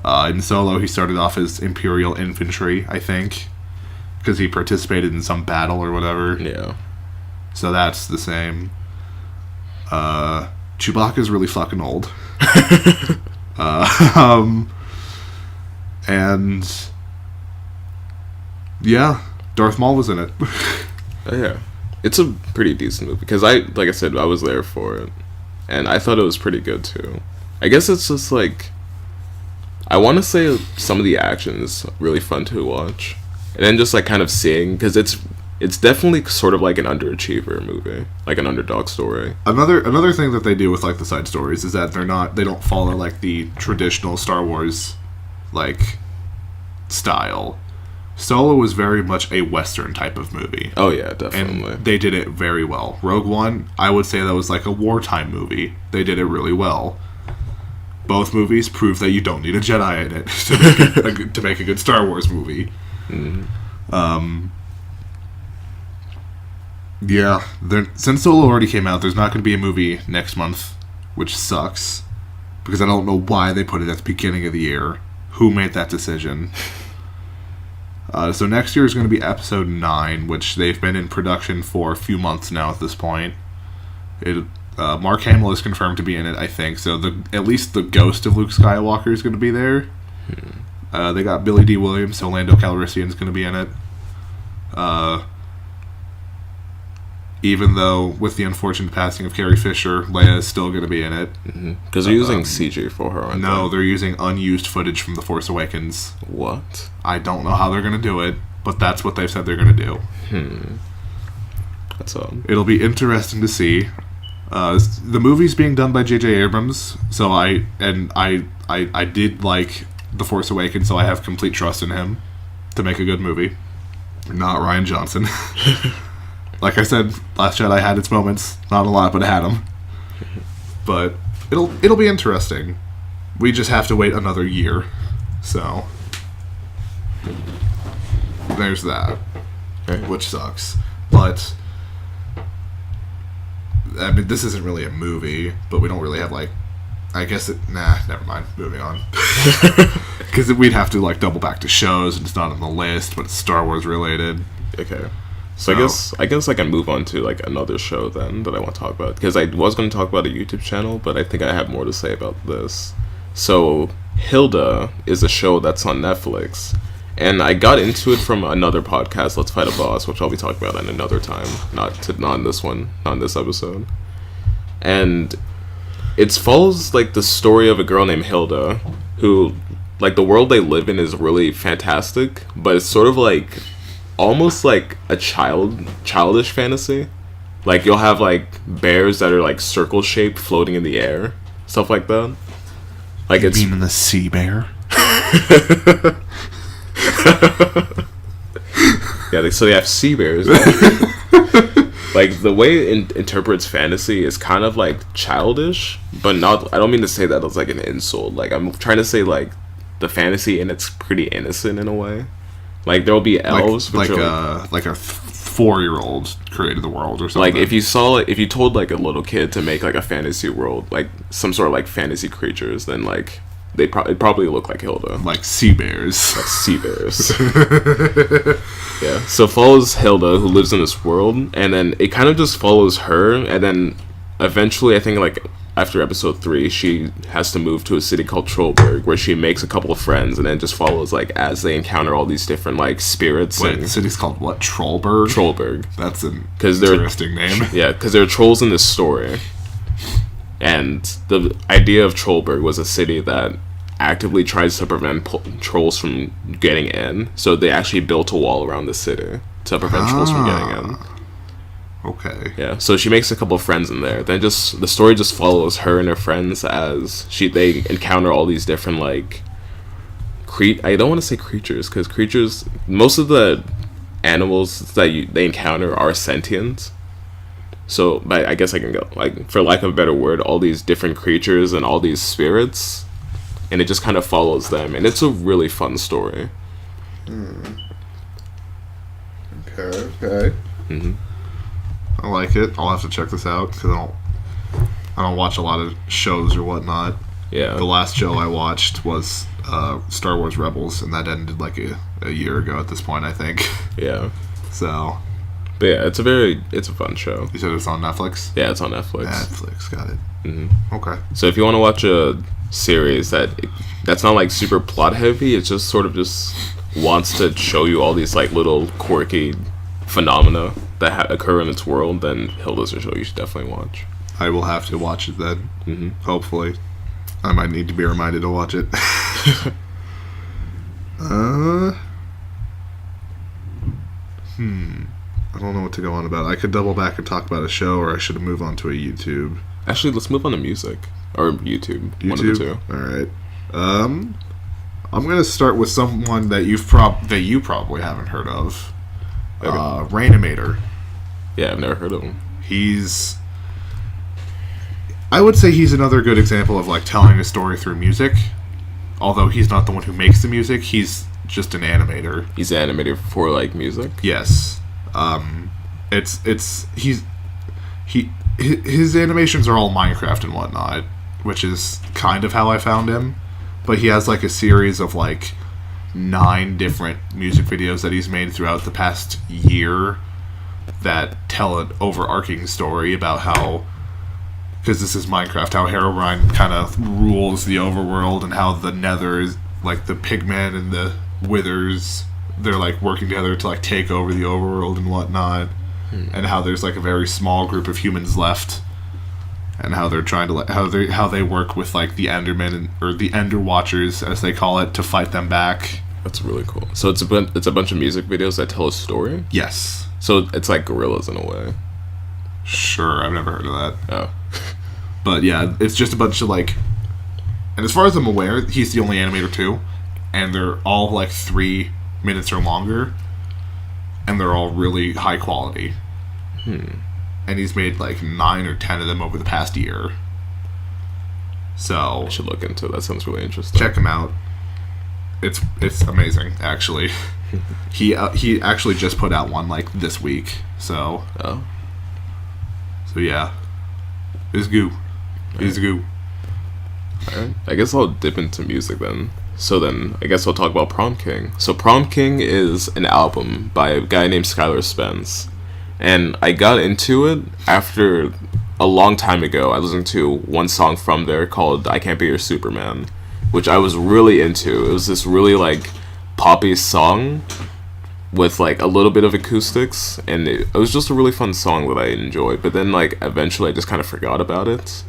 In Solo he started off as Imperial infantry, I think, because he participated in some battle or whatever. Yeah. So that's the same. Chewbacca's really fucking old. And yeah, Darth Maul was in it. Oh, yeah. It's a pretty decent movie, because like I said, I was there for it, and I thought it was pretty good too. I guess it's just like, I want to say some of the action is really fun to watch, and then just like kind of seeing, because it's definitely sort of like an underachiever movie, like an underdog story. Another thing that they do with like the side stories is that they don't follow like the traditional Star Wars like style. Solo was very much a Western type of movie. Oh yeah, definitely. And they did it very well. Rogue One, I would say that was like a wartime movie. They did it really well. Both movies prove that you don't need a Jedi in it to make a good Star Wars movie. Mm-hmm. Yeah, since Solo already came out, there's not going to be a movie next month, which sucks, because I don't know why they put it at the beginning of the year. Who made that decision? So next year is going to be Episode 9, which they've been in production for a few months now at this point. Mark Hamill is confirmed to be in it, I think, so at least the ghost of Luke Skywalker is going to be there. They got Billy D. Williams, so Lando Calrissian is going to be in it. Even though with the unfortunate passing of Carrie Fisher, Leia is still going to be in it. Because they're using CG for her, aren't No, they? they're using unused footage from The Force Awakens. What? I don't know how they're going to do it, but that's what they've said they're going to do. That's odd. It'll be interesting to see. The movie's being done by J.J. Abrams, so I did like The Force Awakens, so I have complete trust in him to make a good movie. Not Rian Johnson. Like I said, Last Jedi had its moments. Not a lot, but it had them. But it'll be interesting. We just have to wait another year. So there's that, which sucks. But I mean, this isn't really a movie, but we don't really have like. I guess never mind. Moving on. Because we'd have to like double back to shows, and it's not on the list, but it's Star Wars related. Okay. So I guess I can move on to like another show then that I want to talk about, because I was going to talk about a YouTube channel, but I think I have more to say about this. So Hilda is a show that's on Netflix, and I got into it from another podcast, Let's Fight a Boss, which I'll be talking about at another time, not in this one, not in this episode. And it follows like the story of a girl named Hilda, who like the world they live in is really fantastic, but it's sort of like almost like a childish fantasy. Like you'll have like bears that are like circle shaped floating in the air, stuff like that. Like You it's mean the sea bear? yeah. So they have sea bears. Like the way it interprets fantasy is kind of like childish, but not. I don't mean to say that as like an insult. Like I'm trying to say like the fantasy in it's pretty innocent in a way. Like there'll be elves, like a 4-year-old created the world or something. like if you told like a little kid to make like a fantasy world, like some sort of like fantasy creatures, then like it'd probably look like Hilda, like sea bears. like sea bears. Yeah. So it follows Hilda, who lives in this world, and then it kind of just follows her, and then eventually I think like after episode 3, she has to move to a city called Trollberg, where she makes a couple of friends, and then just follows like as they encounter all these different like spirits. Wait, the city's called what? Trollberg? Trollberg. That's an 'Cause they're- interesting name. Yeah, because there are trolls in this story, and the idea of Trollberg was a city that actively tries to prevent trolls from getting in. So they actually built a wall around the city to prevent trolls from getting in. Okay. Yeah, so she makes a couple of friends in there. Then just the story just follows her and her friends as they encounter all these different like I don't want to say creatures, because creatures, most of the animals that they encounter are sentient. So, but I guess I can go like, for lack of a better word, all these different creatures and all these spirits, and it just kind of follows them, and it's a really fun story. Okay. I like it. I'll have to check this out because I don't watch a lot of shows or whatnot. Yeah. The last show I watched was Star Wars Rebels, and that ended like a year ago at this point, I think. Yeah. So. But yeah, it's a fun show. You said it's on Netflix? Yeah, it's on Netflix. Netflix, got it. Okay. So if you want to watch a series that's not like super plot heavy, it just sort of just wants to show you all these like little quirky phenomena that occur in its world, then Hilda's a show you should definitely watch. I will have to watch it then. Hopefully. I might need to be reminded to watch it. I don't know what to go on about. I could double back and talk about a show, or I should move on to a YouTube. Actually, let's move on to music. Or YouTube. One of the two. Alright. I'm going to start with someone that you probably haven't heard of. Okay. Rainimator. Yeah, I've never heard of him. I would say he's another good example of like telling a story through music. Although he's not the one who makes the music, he's just an animator. He's an animator for like music? Yes. His animations are all Minecraft and whatnot, which is kind of how I found him. But he has like a series of like 9 different music videos that he's made throughout the past year that tell an overarching story about how, because this is Minecraft, how Herobrine kind of rules the overworld, and how the Nether is like the pigmen and the withers, they're like working together to like take over the overworld and whatnot, and how there's like a very small group of humans left, and how they're trying to like how they work with like the Endermen or the Ender Watchers as they call it to fight them back. That's really cool. So it's a bunch of music videos that tell a story. Yes. So it's like gorillas in a way. Sure, I've never heard of that. Oh. But yeah, it's just a bunch of like, and as far as I'm aware, he's the only animator too, and they're all like 3 minutes or longer, and they're all really high quality. And he's made like 9 or 10 of them over the past year. So I should look into it. That sounds really interesting. Check him out. It's amazing, actually. He actually just put out one like this week. So yeah, it's goo. It's goo. Alright, I guess I'll dip into music then. So then, I guess I'll talk about Prom King. So Prom King is an album by a guy named Skylar Spence. And I got into it after a long time ago. I listened to one song from there called I Can't Be Your Superman, which I was really into. It was this really like poppy song with like a little bit of acoustics, and it was just a really fun song that I enjoyed. But then like eventually I just kind of forgot about it.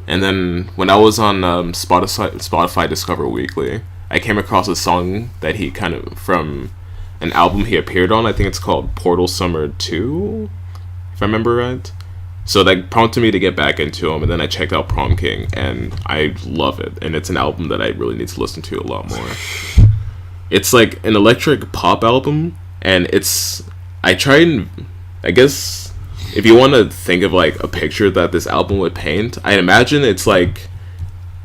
And then when I was on Spotify Discover Weekly, I came across a song that he kind of, from an album he appeared on. I think it's called Portal Summer 2, if I remember right. So that prompted me to get back into him, and then I checked out Prom King, and I love it. And it's an album that I really need to listen to a lot more. It's like an electric pop album, and I guess if you want to think of like a picture that this album would paint, I imagine it's like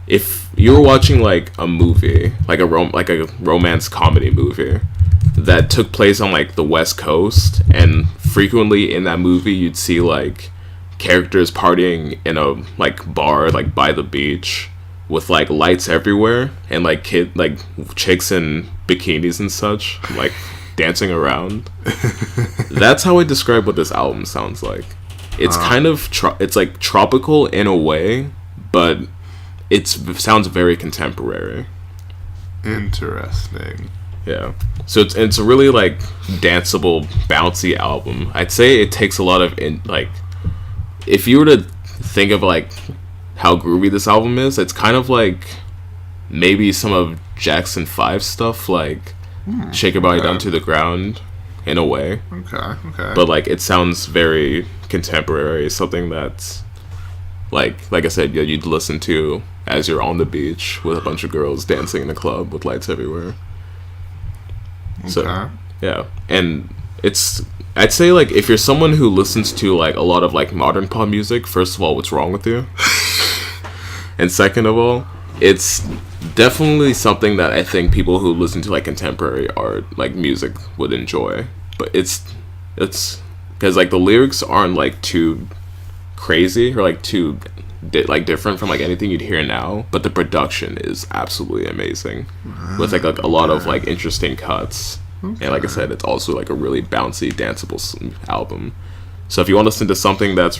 if you were watching like a movie, like a romance comedy movie that took place on like the West Coast, and frequently in that movie you'd see like characters partying in a like bar like by the beach with like lights everywhere, and like chicks in bikinis and such like dancing around. That's how I describe what this album sounds like. It's kind of it's like tropical in a way, but it sounds very contemporary. Interesting. Yeah. So it's a really like danceable, bouncy album. I'd say it takes a lot of if you were to think of like how groovy this album is, it's kind of like maybe some of Jackson 5 stuff, like Shake Your Body Down to the Ground, in a way. Okay. But like it sounds very contemporary, something that's like I said, yeah, you'd listen to as you're on the beach with a bunch of girls dancing in a club with lights everywhere. Okay. So yeah, and I'd say like if you're someone who listens to like a lot of like modern pop music, first of all, what's wrong with you? And second of all, it's definitely something that I think people who listen to like contemporary art, like music, would enjoy. But it's because like the lyrics aren't like too crazy or like too different from like anything you'd hear now, but the production is absolutely amazing with like a lot of like interesting cuts. Okay. And like I said, it's also like a really bouncy, danceable album. So if you want to listen to something that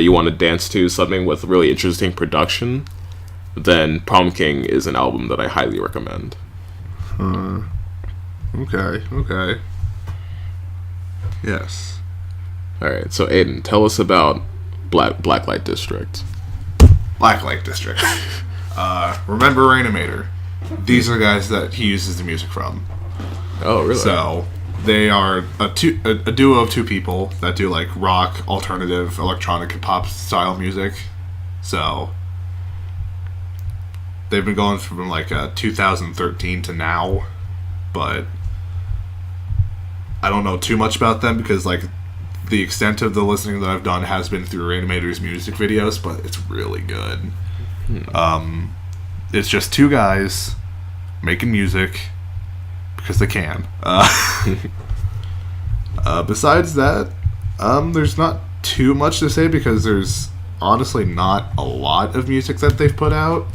you want to dance to, something with really interesting production, then Prom King is an album that I highly recommend. Okay. Yes. Alright, so Aiden, tell us about Blacklight District. Blacklight District. Remember Rainimator? These are the guys that he uses the music from. Oh, really? So they are a duo of 2 people that do like rock, alternative, electronic, and pop style music. So they've been going from like 2013 to now, but I don't know too much about them because like the extent of the listening that I've done has been through Rainimator's music videos, but it's really good. It's just 2 guys making music because they can. Besides that, there's not too much to say because there's honestly not a lot of music that they've put out.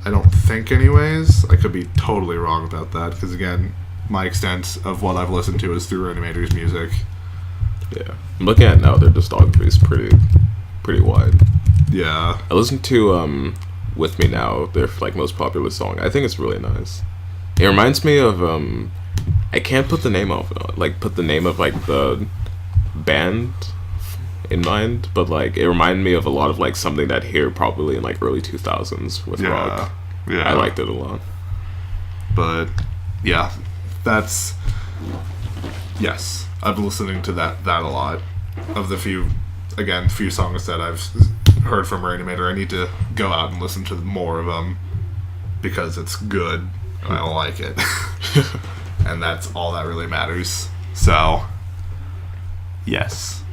I don't think anyways. I could be totally wrong about that because again, my extent of what I've listened to is through Animator's music. Yeah. I'm looking at it now, their discography is pretty wide. Yeah. I listened to With Me Now, their like most popular song. I think it's really nice. It reminds me of I can't put the name of like the band in mind, but like it reminded me of a lot of like something that here probably in like early 2000s with rock. Yeah, I liked it a lot. But yeah, that's yes, I've been listening to that a lot. Of the few songs that I've heard from Reanimator, I need to go out and listen to more of them because it's good and I like it. And that's all that really matters. So, yes.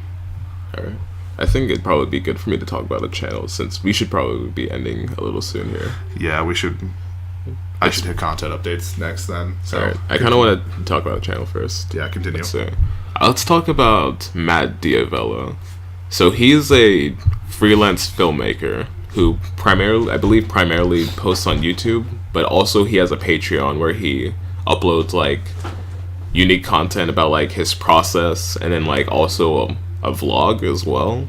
Alright. I think it'd probably be good for me to talk about the channel since we should probably be ending a little soon here. Yeah, we should. I should hit content updates next then. So alright. I kind of want to talk about the channel first. Yeah, continue. Let's talk about Matt Diavella. So he's a freelance filmmaker who primarily posts on YouTube, but also he has a Patreon where he uploads like unique content about like his process and then like also a vlog as well.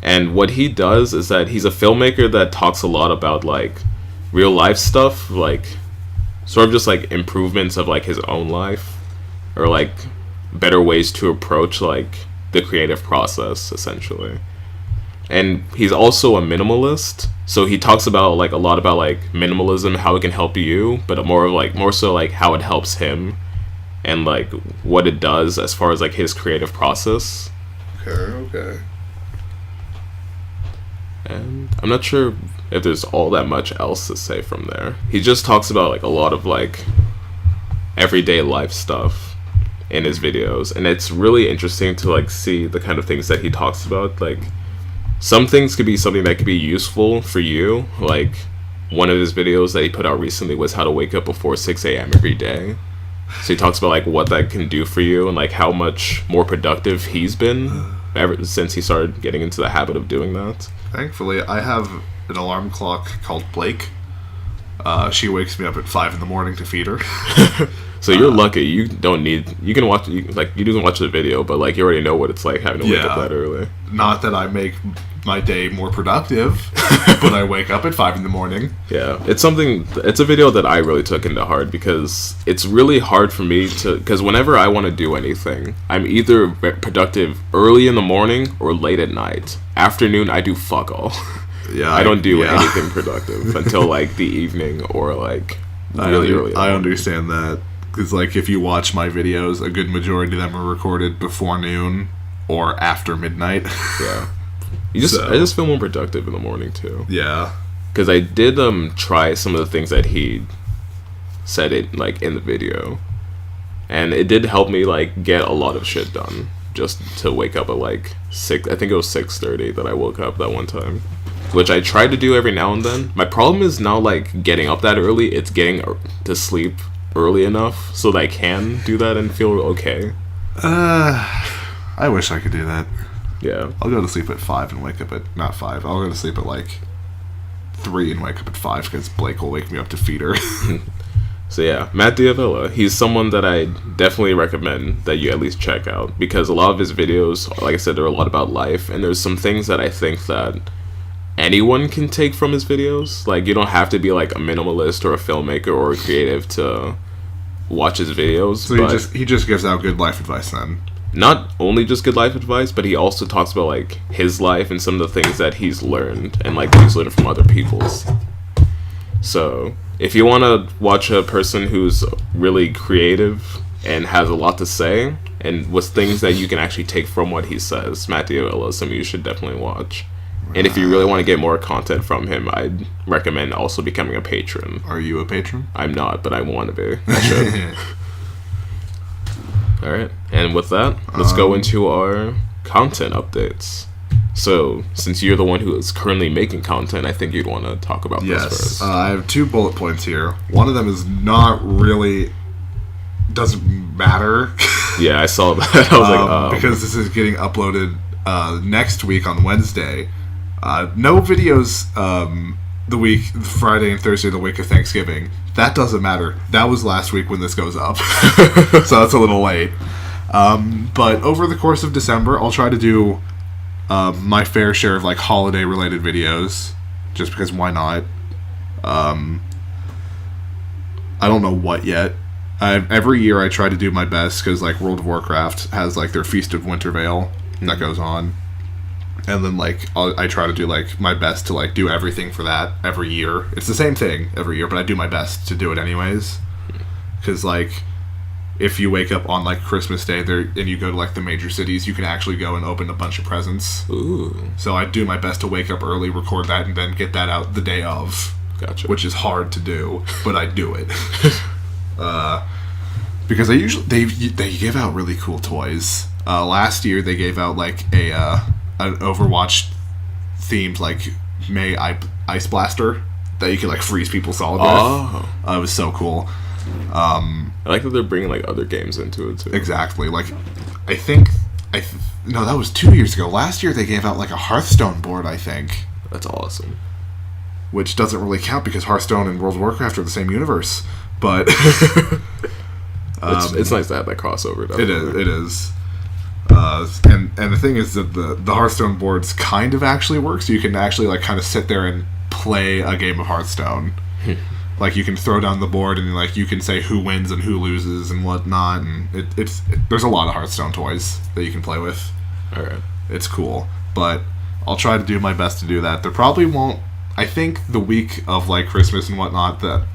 And what he does is that he's a filmmaker that talks a lot about like real life stuff, like sort of just like improvements of like his own life or like better ways to approach like the creative process essentially. And he's also a minimalist, so he talks about like a lot about like minimalism, how it can help you, but more so like how it helps him and like what it does as far as like his creative process. Okay. And I'm not sure if there's all that much else to say from there. He just talks about like a lot of like everyday life stuff in his videos, and it's really interesting to like see the kind of things that he talks about. Like some things could be something that could be useful for you. Like one of his videos that he put out recently was how to wake up before 6 a.m. every day. So he talks about like what that can do for you and like how much more productive he's been ever since he started getting into the habit of doing that. Thankfully, I have an alarm clock called Blake. She wakes me up at 5 in the morning to feed her. So you're lucky. You don't need. You can watch. You can watch the video, but like you already know what it's like having to wake up that early. Not that I make my day more productive, but I wake up at 5 in the morning. Yeah, it's a video that I really took into heart because it's really hard for me to. Because whenever I want to do anything, I'm either productive early in the morning or late at night. Afternoon, I do fuck all. Yeah, I don't do anything productive until like the evening or like really early. I understand that. Because, like, if you watch my videos, a good majority of them are recorded before noon or after midnight. Yeah. I just feel more productive in the morning, too. Yeah. Because I did try some of the things that he said in the video. And it did help me, like, get a lot of shit done. Just to wake up at, like, 6... I think it was 6:30 that I woke up that one time. Which I try to do every now and then. My problem is now, like, getting up that early. It's getting to sleep early enough so that I can do that and feel okay. I wish I could do that. Yeah. I'll go to sleep at 5 and wake up at... Not 5. I'll go to sleep at, like, 3 and wake up at 5 because Blake will wake me up to feed her. So yeah, Matt Diavella. He's someone that I definitely recommend that you at least check out because a lot of his videos, like I said, they're a lot about life, and there's some things that I think that anyone can take from his videos. Like, you don't have to be like a minimalist or a filmmaker or a creative to watch his videos. So he just gives out good life advice then. Not only just good life advice, but he also talks about like his life and some of the things that he's learned and like he's learned from other people's. So if you want to watch a person who's really creative and has a lot to say and with things that you can actually take from what he says, Matt Diavella is something you should definitely watch. And if you really want to get more content from him, I'd recommend also becoming a patron. Are you a patron? I'm not, but I want to be. I should. Alright, and with that, let's go into our content updates. So, since you're the one who is currently making content, I think you'd want to talk about this first. I have 2 bullet points here. One of them is not really... doesn't matter. Yeah, I saw that. I was like, because this is getting uploaded next week on Wednesday. No videos Friday and Thursday, the week of Thanksgiving. That doesn't matter. That was last week when this goes up. So that's a little late. But over the course of December, I'll try to do my fair share of like holiday-related videos. Just because why not? I don't know what yet. Every year I try to do my best because like World of Warcraft has like their Feast of Winter Veil that goes on, and then like I try to do like my best to like do everything for that every year. It's the same thing every year, but I do my best to do it anyways. Because like if you wake up on like Christmas Day there and you go to like the major cities, you can actually go and open a bunch of presents. Ooh. So I do my best to wake up early, record that, and then get that out the day of. Gotcha. Which is hard to do, but I do it. Because they give out really cool toys. Last year they gave out like an Overwatch themed like May Ice Blaster that you could like freeze people solid with. Oh, it was so cool. I like that they're bringing like other games into it too. Exactly. Like no, that was 2 years ago. Last year they gave out like a Hearthstone board, I think. That's awesome. Which doesn't really count because Hearthstone and World of Warcraft are the same universe. But it's nice to have that crossover. Definitely. It is. And the thing is that the Hearthstone boards kind of actually work, so you can actually like kind of sit there and play a game of Hearthstone. Like you can throw down the board and like you can say who wins and who loses and whatnot, and there's a lot of Hearthstone toys that you can play with. All right, it's cool, but I'll try to do my best to do that. There probably won't. I think the week of like Christmas and whatnot, the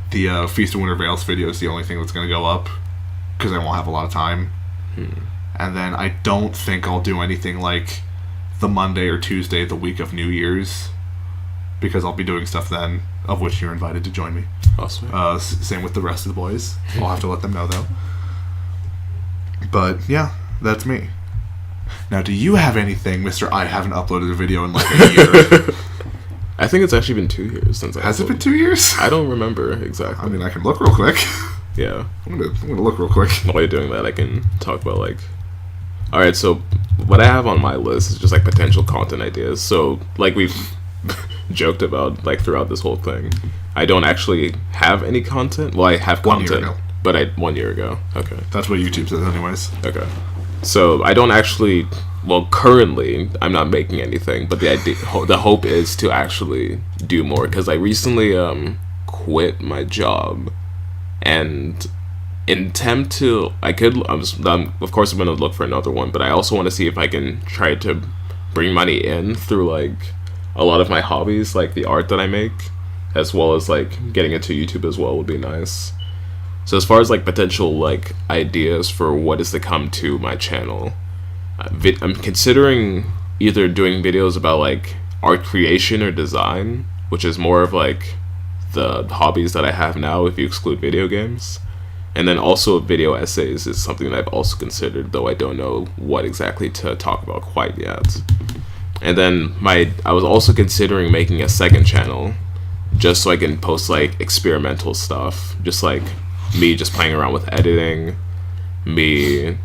Feast of Winter Veils video is the only thing that's going to go up because I won't have a lot of time. And then I don't think I'll do anything like the Monday or Tuesday the week of New Year's because I'll be doing stuff then, of which you're invited to join me. Awesome. Same with the rest of the boys. I'll have to let them know though. But yeah, that's me. Now, do you have anything, Mr. I haven't uploaded a video in like a year? I think it's actually been 2 years since I Has it been 2 years? I don't remember exactly. I mean, I can look real quick. Yeah. I'm gonna look real quick. While you're doing that, I can talk about like... Alright, so what I have on my list is just like potential content ideas. So like we've joked about like throughout this whole thing, I don't actually have any content. Well, I have content. 1 year ago. But 1 year ago. Okay. That's what YouTube says anyways. Okay. So I don't actually... Well, currently, I'm not making anything, but the hope is to actually do more, because I recently quit my job, and in attempt to... of course, I'm going to look for another one, but I also want to see if I can try to bring money in through, like, a lot of my hobbies, like the art that I make, as well as, like, getting into YouTube as well would be nice. So as far as, like, potential, like, ideas for what is to come to my channel... I'm considering either doing videos about like art creation or design, which is more of like the hobbies that I have now if you exclude video games, and then also video essays is something that I've also considered, though I don't know what exactly to talk about quite yet. And then I was also considering making a second channel just so I can post like experimental stuff, just like me just playing around with editing, me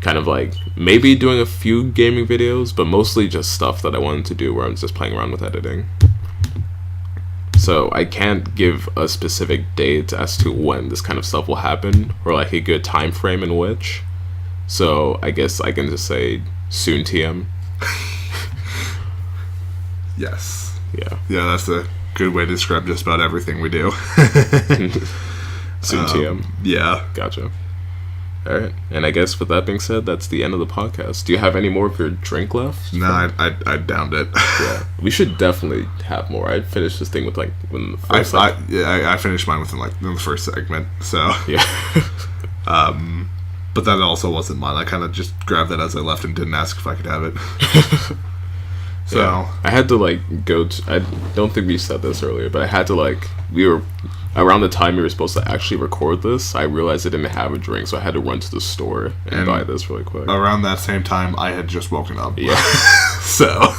kind of like maybe doing a few gaming videos, but mostly just stuff that I wanted to do where I'm just playing around with editing. So I can't give a specific date as to when this kind of stuff will happen, or like a good time frame in which. So I guess I can just say soon TM. Yes. Yeah. Yeah, that's a good way to describe just about everything we do. Soon TM. Yeah. Gotcha. All right, and I guess with that being said, that's the end of the podcast. Do you have any more of your drink left? No, I downed it. Yeah, we should definitely have more. I finished this thing with like when the first. I finished mine within like the first segment. So yeah. But that also wasn't mine. I kind of just grabbed that as I left and didn't ask if I could have it. So yeah. I had to like go to, I don't think we said this earlier, but I had to like, we were around the time we were supposed to actually record this, I realized I didn't have a drink, so I had to run to the store and buy this really quick. Around that same time, I had just woken up. Yeah. So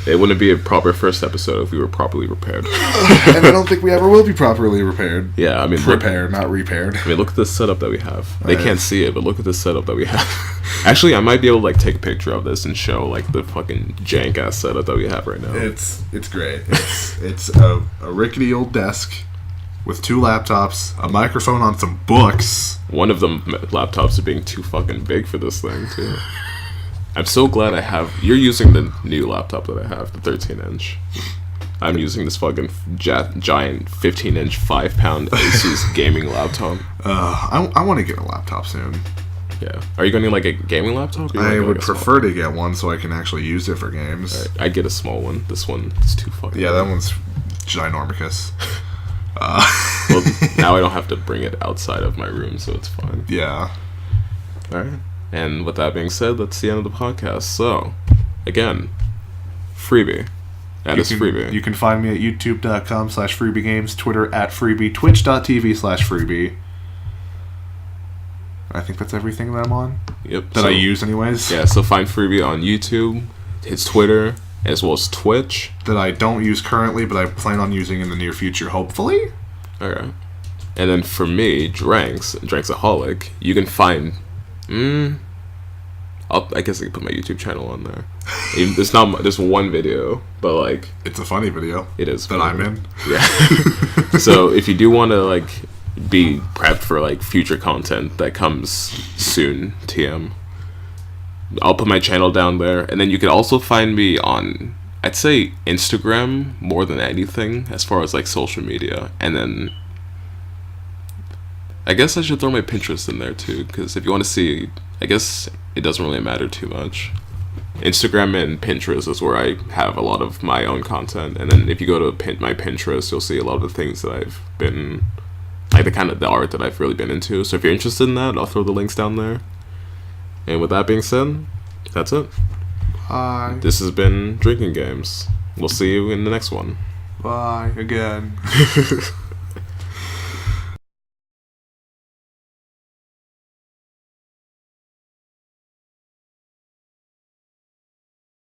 it wouldn't be a proper first episode if we were properly prepared. And I don't think we ever will be properly prepared. Yeah, I mean... Prepared, not repaired. I mean, look at the setup that we have. They can't see it, but look at the setup that we have. Actually, I might be able to, like, take a picture of this and show, like, the fucking jank-ass setup that we have right now. It's great. It's a rickety old desk with 2 laptops, a microphone on some books. One of them laptops are being too fucking big for this thing, too. I'm so glad I have... You're using the new laptop that I have, the 13-inch. I'm using this fucking giant 15-inch 5-pound Asus gaming laptop. I want to get a laptop soon. Yeah. Are you going to like a gaming laptop? I would prefer to get one so I can actually use it for games. Right. I get a small one. This one is too fucking. Yeah, that one's ginormous. Well, now I don't have to bring it outside of my room, so it's fine. Yeah. All right. And with that being said, that's the end of the podcast. So, again, Freebiy. That is Freebiy. You can find me at youtube.com/freebiegames, Twitter @freebie, twitch.tv/freebie. I think that's everything that I'm on. Yep. That I use anyways. Yeah, so find Freebiy on YouTube, his Twitter, as well as Twitch. That I don't use currently, but I plan on using in the near future, hopefully. Okay. And then for me, Dranksoholic, you can find... I guess I can put my YouTube channel on there. It's not just one video, but like... It's a funny video. It is. That I'm in. Yeah. So if you do want to like be prepped for like future content that comes soon, TM, I'll put my channel down there. And then you can also find me on, I'd say, Instagram more than anything as far as like social media. And then I guess I should throw my Pinterest in there too, because if you want to see, I guess it doesn't really matter too much. Instagram and Pinterest is where I have a lot of my own content, and then if you go to my Pinterest, you'll see a lot of the things that I've been, like the art that I've really been into. So if you're interested in that, I'll throw the links down there. And with that being said, that's it. Bye. This has been Drinking Games. We'll see you in the next one. Bye again.